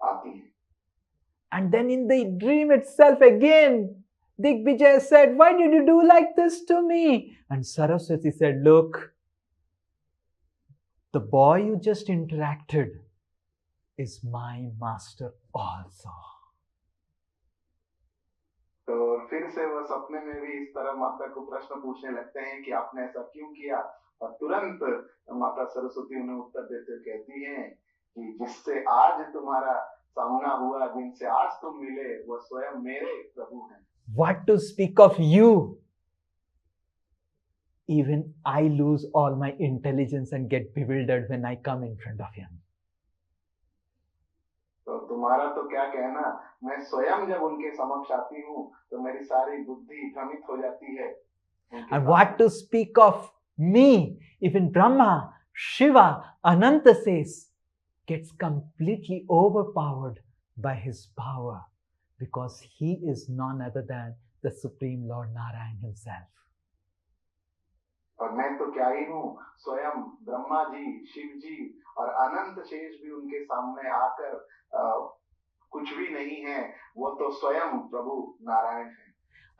आती है.
And then in the dream itself again, Digvijay said, "Why did you do like this to me?" And Saraswati said, "Look, the boy you just interacted is my master also."
तो फिर से वह सपने में भी इस तरह माता को प्रश्न पूछने लगते हैं कि आपने ऐसा क्यों किया, और तुरंत माता सरस्वती उन्हें उत्तर देते हुए कहती हैं कि जिससे आज तुम्हारा सामना हुआ, जिनसे आज तुम मिले, वह स्वयं मेरे प्रभु हैं.
What to speak of you? Even I lose all my intelligence and get bewildered when I come in front of him.
तो तुम्हारा तो क्या कहना, मैं स्वयं जब उनके समक्ष आती हूँ तो मेरी सारी बुद्धि भ्रमित हो जाती है.
And what to speak of me? Even Brahma, Shiva, Ananta says, gets completely overpowered by his power, because he is none other than the Supreme Lord Narayan himself.
और मैं तो क्या ही हूँ, स्वयं ब्रह्मा जी, शिव जी और अनंत शेष भी उनके सामने आकर कुछ भी नहीं है, वो तो स्वयं प्रभु नारायण है।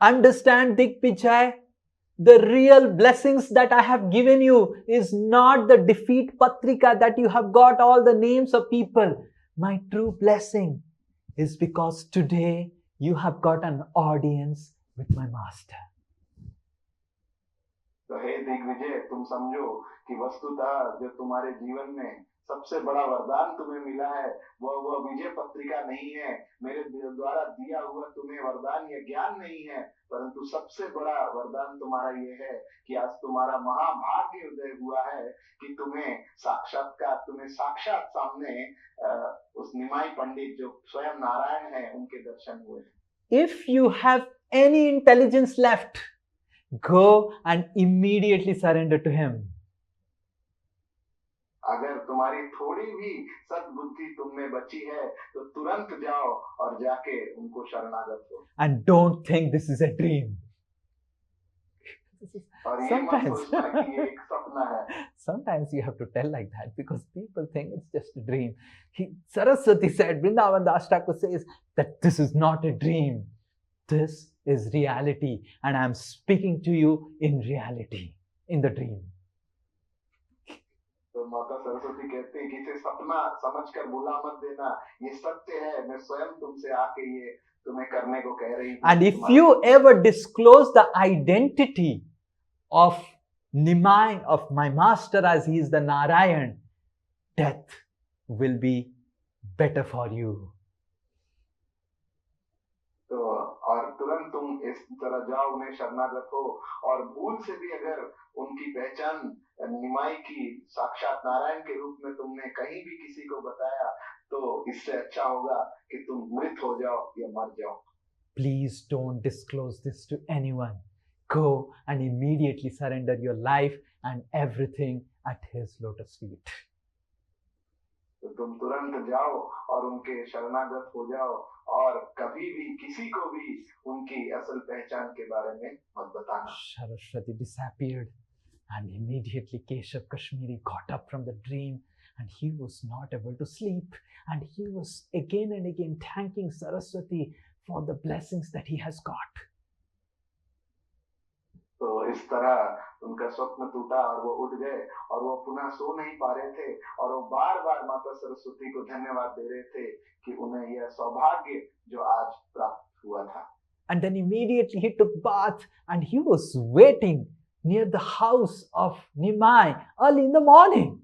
Understand, Digvijay, the real blessings that I have given you is not the defeat patrika that you have got all the names of people. My true blessing is because today you have got an audience with my master.
तो हे दिग्विजय, तुम समझो कि वस्तुतः जो तुम्हारे जीवन में सबसे बड़ा वरदान तुम्हें मिला है, वह विजय पत्रिका नहीं है, मेरे द्वारा दिया हुआ तुम्हें वरदान या ज्ञान नहीं है, परंतु सबसे बड़ा वरदान तुम्हारा ये है कि आज तुम्हारा महाभाग्य उदय हुआ है कि तुम्हें साक्षात सामने उस निमाई पंडित जो स्वयं नारायण है उनके दर्शन हुए।
If you have any intelligence left, go and immediately surrender to him.
अगर तुम्हारी थोड़ी भी सद्बुद्धि तुम में बची है तो तुरंत जाओ और जाके उनको शरणागत हो।
And don't think this is a dream.
और ये मत सोचना कि ये एक सपना है।
Sometimes you have to tell like that because people think it's just a dream. Saraswati said, Vrindavan Das Thakur says that this is not a dream. This is reality, and I am speaking to you in reality, in the dream.
तो माता सरस्वती कहते हैं कि इसे सपना समझकर भूला मत देना, ये सत्य है, मैं स्वयं तुमसे आके ये तुम्हें करने को कह रही हूँ।
And if you ever disclose the identity of Nimai, of my master as he is the Narayan, death will be better for you.
तो और तुरंत तुम इस तरह जाओ, उन्हें शरणागत हो, और भूल से भी अगर उनकी पहचान निमाई की साक्षात नारायण के रूप में तुमने कहीं भी किसी को बताया, तो इससे अच्छा होगा कि तुम मृत हो जाओ या मर जाओ।
Please don't disclose this to anyone. Go and immediately surrender your life and everything at his lotus feet.
तो तुम तुरंत जाओ और उनके शरणागत हो जाओ और कभी भी किसी को भी उनकी असल पहचान के बारे में मत बताना।
Saraswati disappeared and immediately Keshav Kashmiri got up from the dream and he was not able to sleep and he was again and again thanking Saraswati for the blessings that he has got.
तो इस तरह उनका स्वप्न टूटा और वो उठ गए और वो पुनः सो नहीं पा रहे थे और वो बार बार माता सरस्वती को धन्यवाद दे रहे थे कि उन्हें यह सौभाग्य जो आज प्राप्त हुआ था।
And then immediately he took bath and he was waiting near the house of Nimai early in the morning.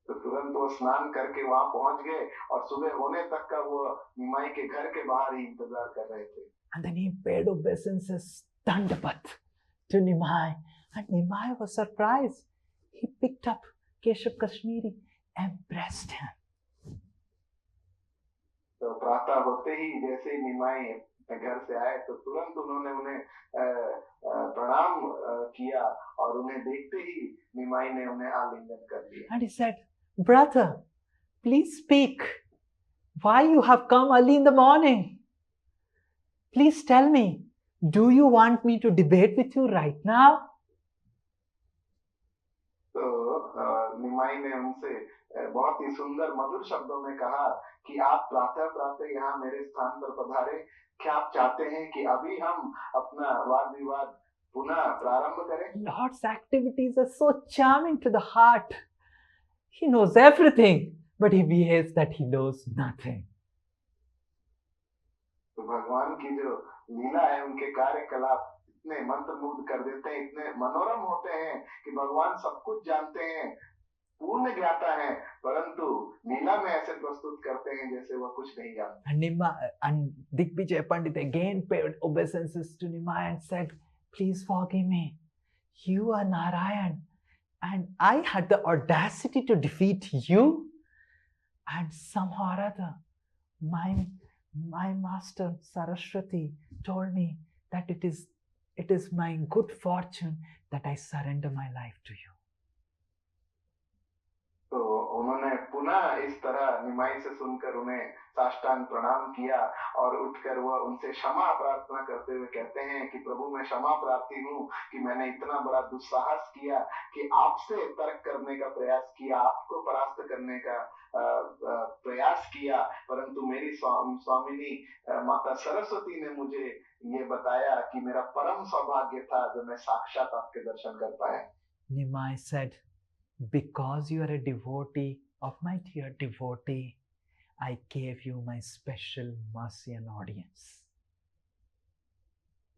तो तुरंत वो स्नान करके वहां पहुंच गए और सुबह होने तक का वो निमाई के घर के बाहर ही इंतजार कर रहे थे।
And then he paid obeisances, Dandapat, to Nimai. And Nimai was surprised. He picked up Keshav Kashmiri, embraced him.
तो प्रातः होते ही जैसे ही निमाई घर से आए तो तुरंत उन्होंने उन्हें प्रणाम किया और उन्हें देखते ही निमाई ने उन्हें आलिंगन कर लिया।
And he said, "Brother, please speak. Why you have come early in the morning? Please tell me, do you want me to debate with you right now?"
तो निमाई ने उनसे बहुत ही सुंदर मधुर शब्दों में कहा कि आप प्रातः प्रातः यहाँ मेरे स्थान पर पधारे, क्या आप चाहते हैं कि अभी हम अपना वाद विवाद पुनः प्रारंभ करें?
Lord's activities are so charming to the heart. He knows everything, but he behaves that he knows nothing.
तो भगवान की जो लीला है, उनके कार्यकलाप इतने मंत्रमुग्ध कर देते हैं, इतने मनोरम होते हैं कि भगवान सब कुछ जानते हैं, पूर्ण ज्ञाता है, परंतु लीला में ऐसे प्रस्तुत करते हैं जैसे वह कुछ नहीं जानते।
And Digvijay Pandit again paid obeisances to Nimai and said, "Please forgive me. You are Narayan, and I had the audacity to defeat you, and somehow or other, my master Saraswati told me that it is my good fortune that I surrender my life to you."
तो उन्होंने पुनः इस तरह निमाई से सुनकर उन्हें साष्टांग प्रणाम किया और उठकर वह उनसे क्षमा प्रार्थना करते हुए कहते हैं कि प्रभु मैं क्षमा प्रार्थी हूँ कि मैंने इतना बड़ा दुस्साहस किया कि आपसे तर्क करने का प्रयास किया, आपको परास्त करने का प्रयास किया, परंतु मेरी स्वामिनी माता सरस्वती ने मुझे ये बताया कि मेरा परम सौभाग्य था जब मैं साक्षात आपके दर्शन कर पाया।
Nimai said, because you are a devotee of my dear devotee, I gave you my special mercy and audience.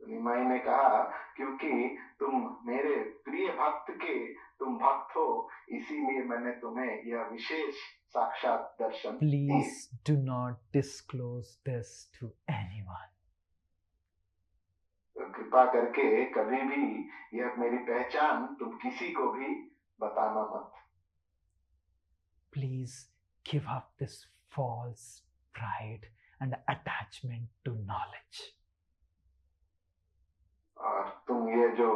निमाई ने कहा क्योंकि तुम मेरे प्रिय भक्त के तुम भक्त हो, इसीलिए मैंने तुम्हें यह विशेष साक्षात दर्शन दिए।
Please do not disclose this to anyone.
तो कृपा करके कभी भी यह मेरी पहचान तुम किसी को भी बताना मत।
Please give up this false pride and attachment to knowledge.
और तुम ये जो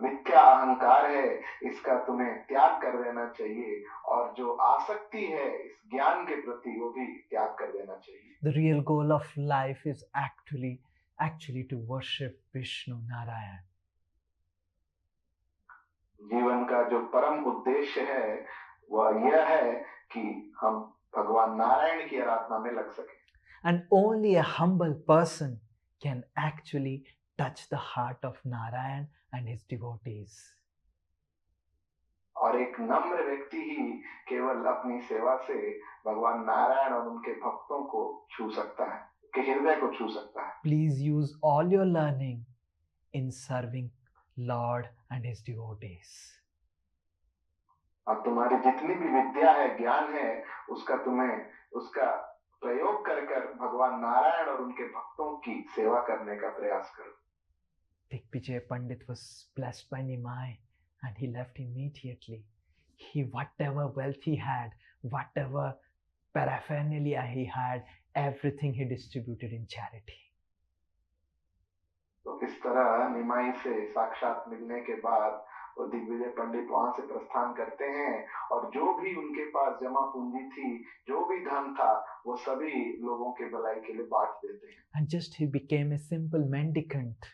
मिथ्या अहंकार है इसका तुम्हें त्याग कर देना चाहिए, और जो आसक्ति है इस ज्ञान के प्रति वो भी त्याग कर देना चाहिए।
The real goal of life is actually to worship Vishnu Narayan.
जीवन का जो परम उद्देश्य है वह यह है कि हम भगवान नारायण की आराधना में लग सके।
And only a humble person can actually touch the heart of Narayan and his devotees.
और एक नम्र व्यक्ति ही केवल अपनी सेवा से भगवान नारायण और उनके भक्तों को छू सकता है, के हृदय को छू सकता है।
Please use all your learning in serving Lord and his devotees.
और तुम्हारी जितनी भी विद्या है, ज्ञान है, उसका प्रयोग कर भगवान नारायण और उनके भक्तों की सेवा करने का प्रयास करो।
Digvijay Pandit was blessed by Nimai and he left immediately. Whatever wealth he had, whatever paraphernalia he had, everything he distributed in charity.
तो इस तरह निमाई से साक्षात मिलने के बाद वो दिग्विजय पंडित वहां से प्रस्थान करते हैं और जो भी उनके पास जमा पूंजी थी, जो भी धन था, वो सभी लोगों के भलाई के लिए बांट देते हैं।
And just he became a simple mendicant,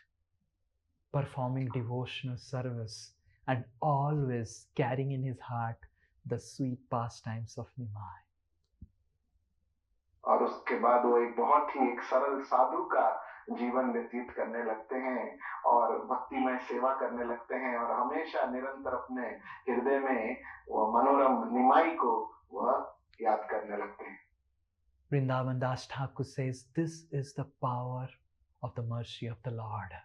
performing devotional service and always carrying in his heart the sweet pastimes of Nimai.
और उसके बाद वो एक सरल साधु का जीवन व्यतीत करने लगते हैं और भक्तिमय सेवा करने लगते हैं और हमेशा निरंतर अपने हृदय में वो मनोरम निमाई को वह याद करने लगते हैं।
Vrindavan Das Thakur says, this is the power of the mercy of the Lord.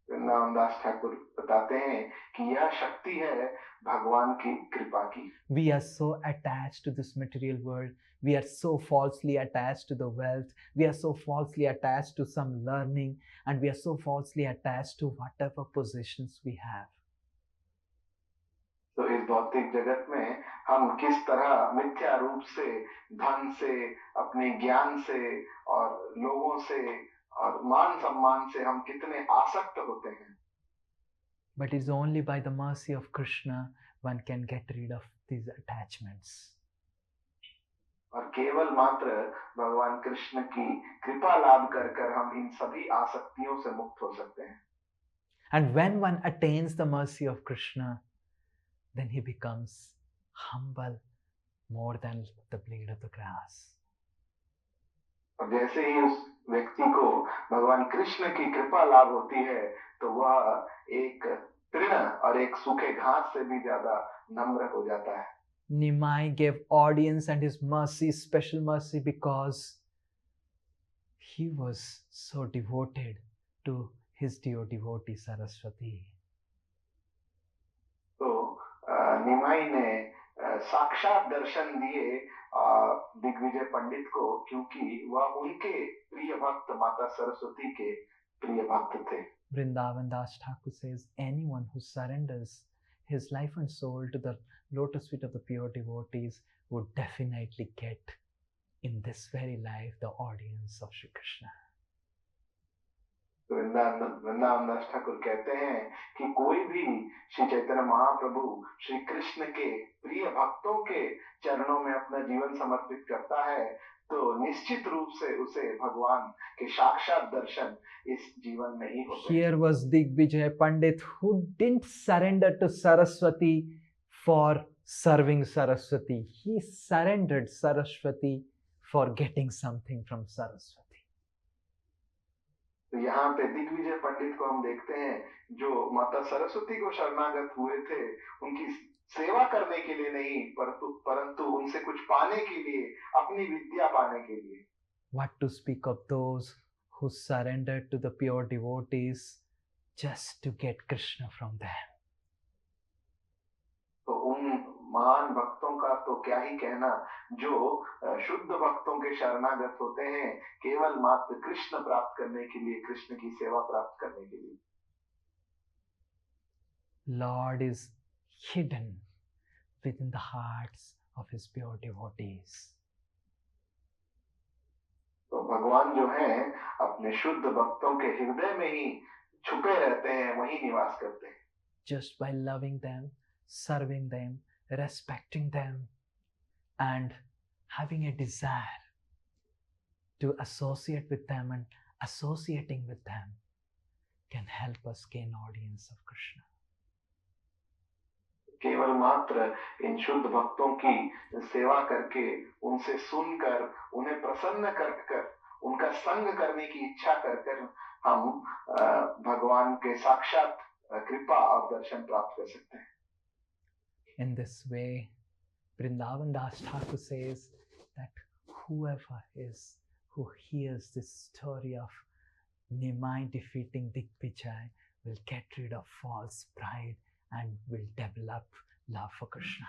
Vrindavan दास ठाकुर बताते हैं कि यह शक्ति है भगवान की कृपा की।
We are so attached to this material world. We are so falsely attached to the wealth. We are so falsely attached to some learning. And we are so falsely attached to whatever positions we have.
तो इस भौतिक जगत में हम किस तरह मिथ्या रूप से, धन से, अपने ज्ञान से और लोगों से और मान सम्मान से हम कितने आसक्त होते हैं।
But it's only by the mercy of Krishna one can get rid of these attachments.
और केवल मात्र भगवान कृष्ण की कृपा लाभ कर हम इन सभी आसक्तियों से मुक्त हो सकते हैं।
And when one attains the mercy of Krishna, then he becomes humble more than the blade of the grass.
और जैसे ही उस व्यक्ति को भगवान कृष्ण की कृपा लाभ होती है तो वह एक तृण और एक सूखे घास से भी ज्यादा नम्र हो जाता है।
Nimai gave audience and his mercy, special mercy, because he was so devoted to his dear devotee Saraswati.
तो निमाई ने साक्षात दर्शन दिए दिग्विजय पंडित को क्योंकि वह उनके प्रिय भक्त माता सरस्वती के प्रिय भक्त थे।
Vrindavan Das Thakur says, anyone who surrenders his life and soul to the lotus feet of the pure devotees would definitely get in this very life the audience of Shri Krishna.
तो वृंदावन दास ठाकुर कहते हैं कि कोई भी श्री चैतन्य महाप्रभु श्री कृष्ण के प्रिय भक्तों के चरणों में अपना जीवन समर्पित करता है तो निश्चित रूप से उसे भगवान के साक्षात दर्शन इस जीवन में ही होते हैं।
Here was Digvijay Pandit who didn't surrender to Saraswati for serving Saraswati. He surrendered Saraswati for getting something from Saraswati.
तो यहाँ पे दिग्विजय पंडित को हम देखते हैं जो माता सरस्वती को शरणागत हुए थे, उनकी सेवा करने के लिए नहीं परंतु उनसे कुछ पाने के लिए, अपनी विद्या पाने के लिए।
What to speak of those who surrendered to the pure devotees just to get Krishna from them.
तो उन महान भक्तों का तो क्या ही कहना जो शुद्ध भक्तों के शरणागत होते हैं केवल मात्र कृष्ण प्राप्त करने के लिए, कृष्ण की सेवा प्राप्त करने के लिए।
Lord is hidden within the hearts of his pure devotees.
तो भगवान जो है अपने शुद्ध भक्तों के हृदय में ही छुपे रहते हैं, वही निवास करते हैं।
Just by loving them, serving them, respecting them, and having a desire to associate with them and associating with them can help us gain audience of Krishna.
केवल मात्र इन शुद्ध भक्तों की सेवा करके, उनसे सुनकर, उन्हें प्रसन्न कर उनका संग करने की इच्छा कर हम भगवान के साक्षात कृपा और दर्शन प्राप्त कर सकते हैं।
In this way, Vrindavan Das Thakur says that whoever who hears this story of Nimai defeating Digvijay will get rid of false pride and will develop love for Krishna.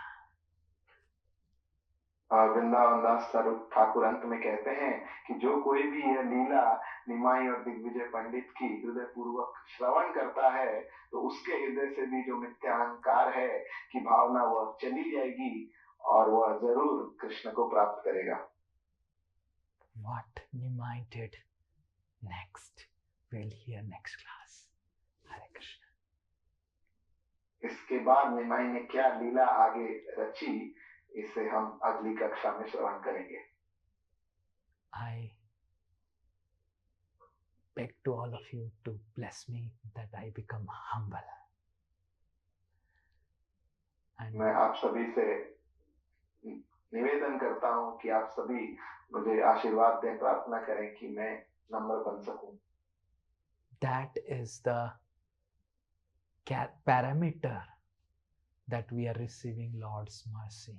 Vrindavan दास स्वरूप ठाकुर अंत में कहते हैं कि जो कोई भी यह लीला निमाई और दिग्विजय पंडित की हृदय पूर्वक श्रवण करता है तो उसके हृदय से भी जो मिथ्या अहंकार है कि भावना वह चली जाएगी और वह जरूर कृष्ण को प्राप्त करेगा।
What Nimai did next, we'll hear next class. Hare Krishna.
इसके बाद निमाई ने क्या लीला आगे रची, इसे हम अगली कक्षा में श्रवण करेंगे।
I beg to all of you to bless me that I become humble. And
मैं आप सभी से निवेदन करता हूं कि आप सभी मुझे आशीर्वाद दें, प्रार्थना करें कि मैं नम्र बन सकूं।
that is the parameter that we are receiving Lord's mercy.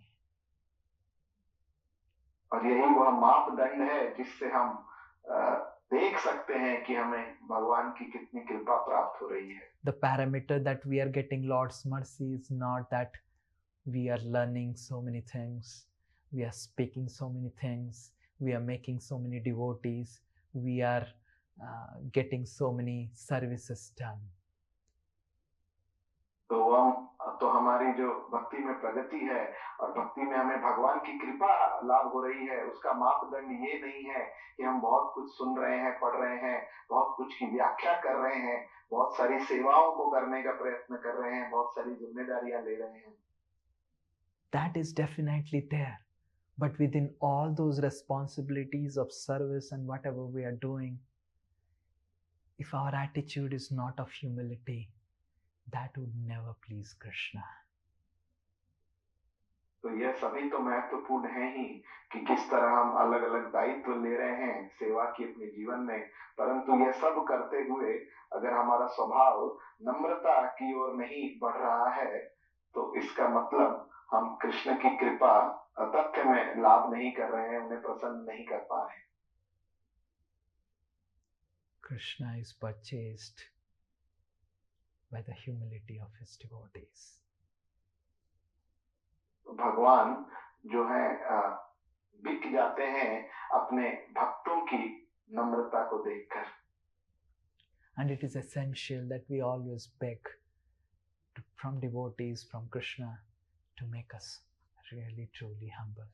और यही वह मापदंड है जिससे हम देख सकते हैं कि हमें भगवान की कितनी कृपा प्राप्त हो रही है।
The parameter that we are getting Lord's mercy is not that we are learning so many things, we are speaking so many things, we are making so many devotees, we are getting so many services done.
तो हमारी जो भक्ति में प्रगति है और भक्ति में हमें भगवान की कृपा लाभ हो रही है, उसका मापदंड ये नहीं है कि हम बहुत कुछ सुन रहे हैं, पढ़ रहे हैं, बहुत कुछ की व्याख्या कर रहे हैं, बहुत सारी सेवाओं को करने का प्रयत्न कर रहे हैं, बहुत सारी जिम्मेदारियां ले रहे हैं।
That is definitely there, but within all those responsibilities of service and whatever we are doing, if our attitude is not of humility, that would never please Krishna.
तो यह सभी तो महत्वपूर्ण है ही कि किस तरह हम अलग अलग दायित्व ले रहे हैं सेवा की अपने जीवन में, परंतु यह सब करते हुए अगर हमारा स्वभाव नम्रता की ओर नहीं बढ़ रहा है तो इसका मतलब हम कृष्ण की कृपा तथ्य में लाभ नहीं कर रहे हैं, उन्हें प्रसन्न नहीं कर पा रहे।
Krishna is purchased by the humility of his devotees.
भगवान जो है बिक जाते हैं अपने भक्तों की नम्रता को देखकर।
And it is essential that we always beg from devotees, from Krishna, to make us really truly humble.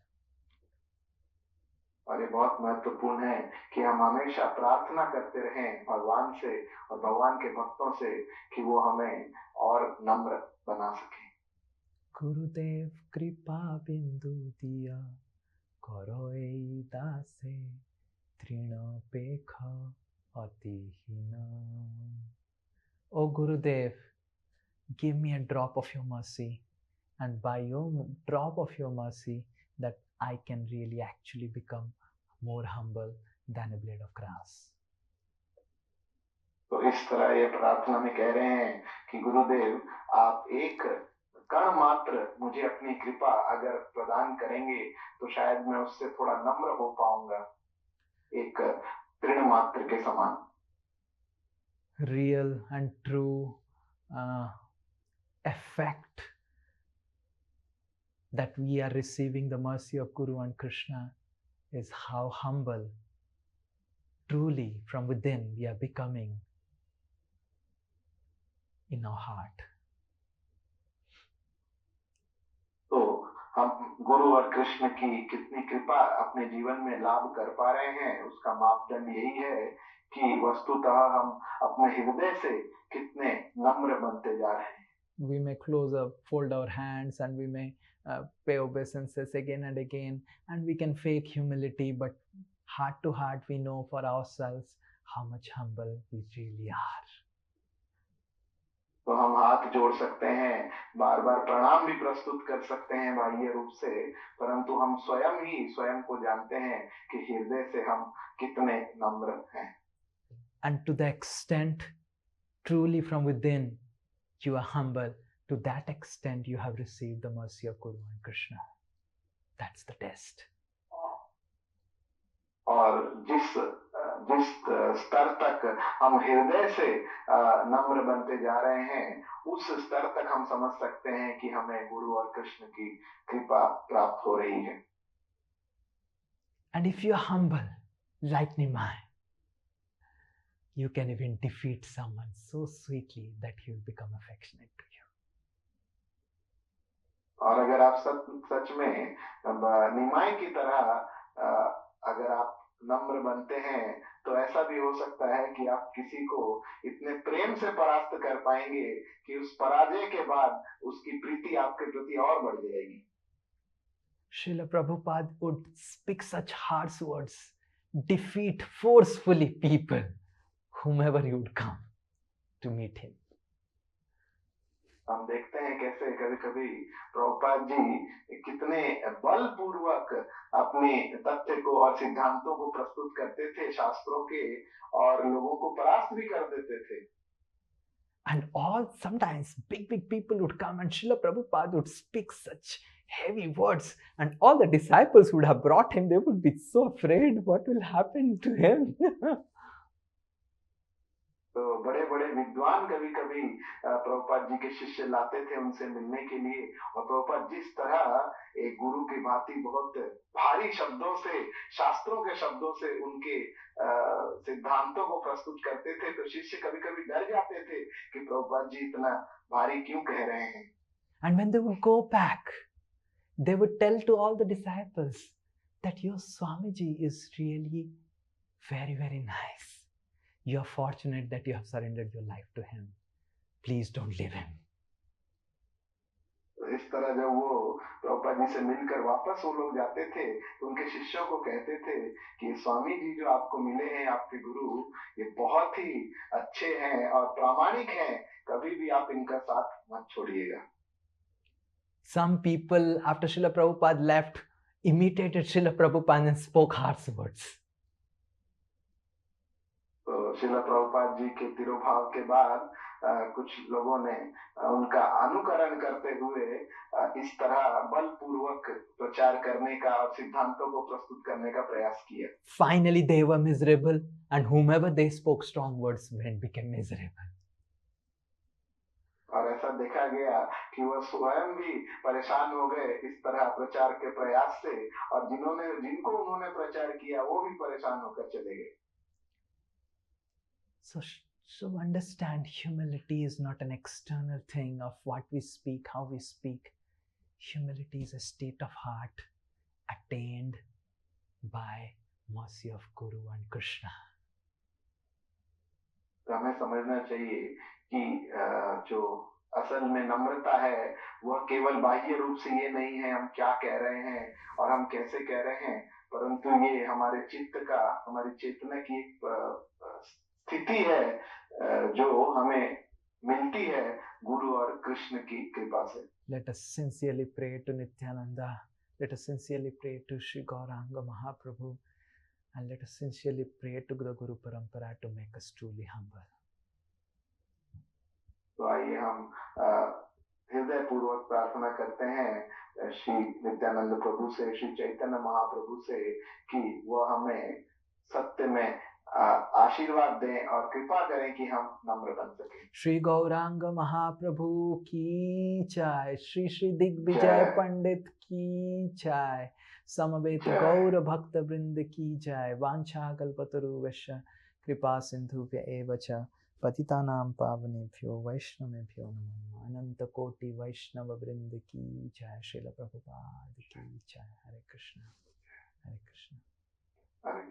और ये बहुत महत्वपूर्ण है कि हम हमेशा प्रार्थना करते रहें भगवान से और भगवान के भक्तों से कि वो हमें और नम्र बना सके।
गुरुदेव कृपा बिंदु दिया करो এই দাসে তৃণপেখ অতিহীন। O Gurudev, give me a drop of your mercy, and by your drop of your mercy, that I can really actually become more humble than a blade of grass.
तो इस तरह ये प्रार्थना में कह रहे हैं कि गुरुदेव आप एक कण मात्र मुझे अपनी कृपा अगर प्रदान करेंगे तो शायद मैं उससे थोड़ा नम्र हो पाऊंगा, एक तृण मात्र के समान।
Real and true effect that we are receiving the mercy of Guru and Krishna is how humble, truly from within, we are becoming in our heart.
तो हम गुरु और कृष्ण की कितनी कृपा अपने जीवन में लाभ कर पा रहे हैं उसका मापदंड यही है कि वस्तुतः हम अपने हृदय से कितने नम्र बनते जा रहे हैं।
We may close up, fold our hands, and we may pay obeisances again and again, and we can fake humility, but heart to heart we know for ourselves how much humble we really are.
तो हम हाथ जोड़ सकते हैं, बार बार प्रणाम भी प्रस्तुत कर सकते हैं बाह्य रूप से, परंतु हम स्वयं ही स्वयं को जानते हैं कि हृदय से हम कितने नम्र हैं।
And to the extent truly from within you are humble, to that extent you have received the mercy of Guru and Krishna. That's the test.
और जिस स्तर तक हम हृदय से नम्र बनते जा रहे हैं उस स्तर तक हम समझ सकते हैं कि हमें गुरु और कृष्ण की कृपा प्राप्त हो रही है।
And if you are humble like Nimai, you can even defeat someone so sweetly that he will become affectionate to you.
और अगर आप सच में निमाई की तरह अगर आप नम्र बनते हैं तो ऐसा भी हो सकता है कि आप किसी को इतने प्रेम से परास्त कर पाएंगे कि उस पराजय के बाद उसकी प्रीति आपके प्रति और बढ़ जाएगी।
Srila Prabhupada would speak such harsh words, defeat forcefully people, whomever he would come to meet him.
हम देखते हैं कैसे कभी कभी प्रभुपाद जी कितने बलपूर्वक अपने तथ्य को और सिद्धांतों को प्रस्तुत करते थे शास्त्रों के, और लोगों को परास्त भी कर देते थे।
And sometimes big people would come and Srila Prabhupada would speak such heavy words, and all the disciples would have brought him. They would be so afraid what will happen to him.
तो बड़े बड़े विद्वान कभी कभी प्रभुपाद जी के शिष्य लाते थे उनसे मिलने के लिए, और प्रभुपाद जिस तरह एक गुरु की भांति बहुत भारी शब्दों से, शास्त्रों के शब्दों से उनके सिद्धांतों को प्रस्तुत करते थे, तो शिष्य कभी कभी डर जाते थे कि प्रभुपाद जी इतना भारी क्यों कह रहे हैं।
And when they would go back, they would tell to all the disciples that your Swamiji is really very, very nice. You are fortunate that you have surrendered your life to him. Please don't leave him.
इस तरह जब वो प्रभुपाद जी से मिलकर वापस वो लोग जाते थे तो उनके शिष्यों को कहते थे कि स्वामी जी जो आपको मिले हैं, आपके गुरु, ये बहुत ही अच्छे हैं और प्रामाणिक हैं, कभी भी आप इनका साथ मत छोड़िएगा।
Some people after Srila Prabhupada left imitated Srila Prabhupada and spoke harsh words.
तो श्रील प्रभुपाद जी के तिरोभाव के बाद कुछ लोगों ने उनका अनुकरण करते हुए इस तरह बलपूर्वक प्रचार करने का और सिद्धांतों को प्रस्तुत करने का प्रयास किया।
Finally they were miserable, and whomever they spoke strong words became miserable.
और ऐसा देखा गया कि वह स्वयं भी परेशान हो गए इस तरह प्रचार के प्रयास से, और जिनको उन्होंने प्रचार किया वो भी परेशान होकर चले गए।
So understand, humility is not an external thing of what we speak, how we speak. Humility is a state of heart attained by mercy of Guru and Krishna.
तो हमें समझना चाहिए कि जो असल में नम्रता है वह केवल बाह्य रूप से ये नहीं है हम क्या कह रहे हैं और हम कैसे कह रहे हैं, परंतु ये हमारे चित्त का, हमारी चेतना की एक स्थिति है जो हमें मिलती है गुरु और कृष्ण की कृपा से.
Let us sincerely pray to Nityananda. Let us sincerely pray to Sri Gauranga Mahaprabhu. And let us sincerely pray to the Guru Parampara to make us truly humble.
तो आइए हम हृदय पूर्वक प्रार्थना करते हैं श्री नित्यानंद प्रभु से, श्री चैतन्य महाप्रभु से कि वह हमें सत्य में आशीर्वाद दें और कृपा करें कि हम नम्र बन सकें.
श्री गौरांग महाप्रभु की जय. श्री श्री दिग्विजय पंडित की जय. समवेत गौर भक्त वृंद की जय. वांछा कल्पतरुभ्यश्च कृपा सिंधुभ्य एव च पतितानां पावनेभ्यो वैष्णवेभ्यो नमो नमः. अनंत कोटि वैष्णव वृंद की जय. श्रील प्रभुपाद की जय. हरे कृष्ण हरे कृष्ण.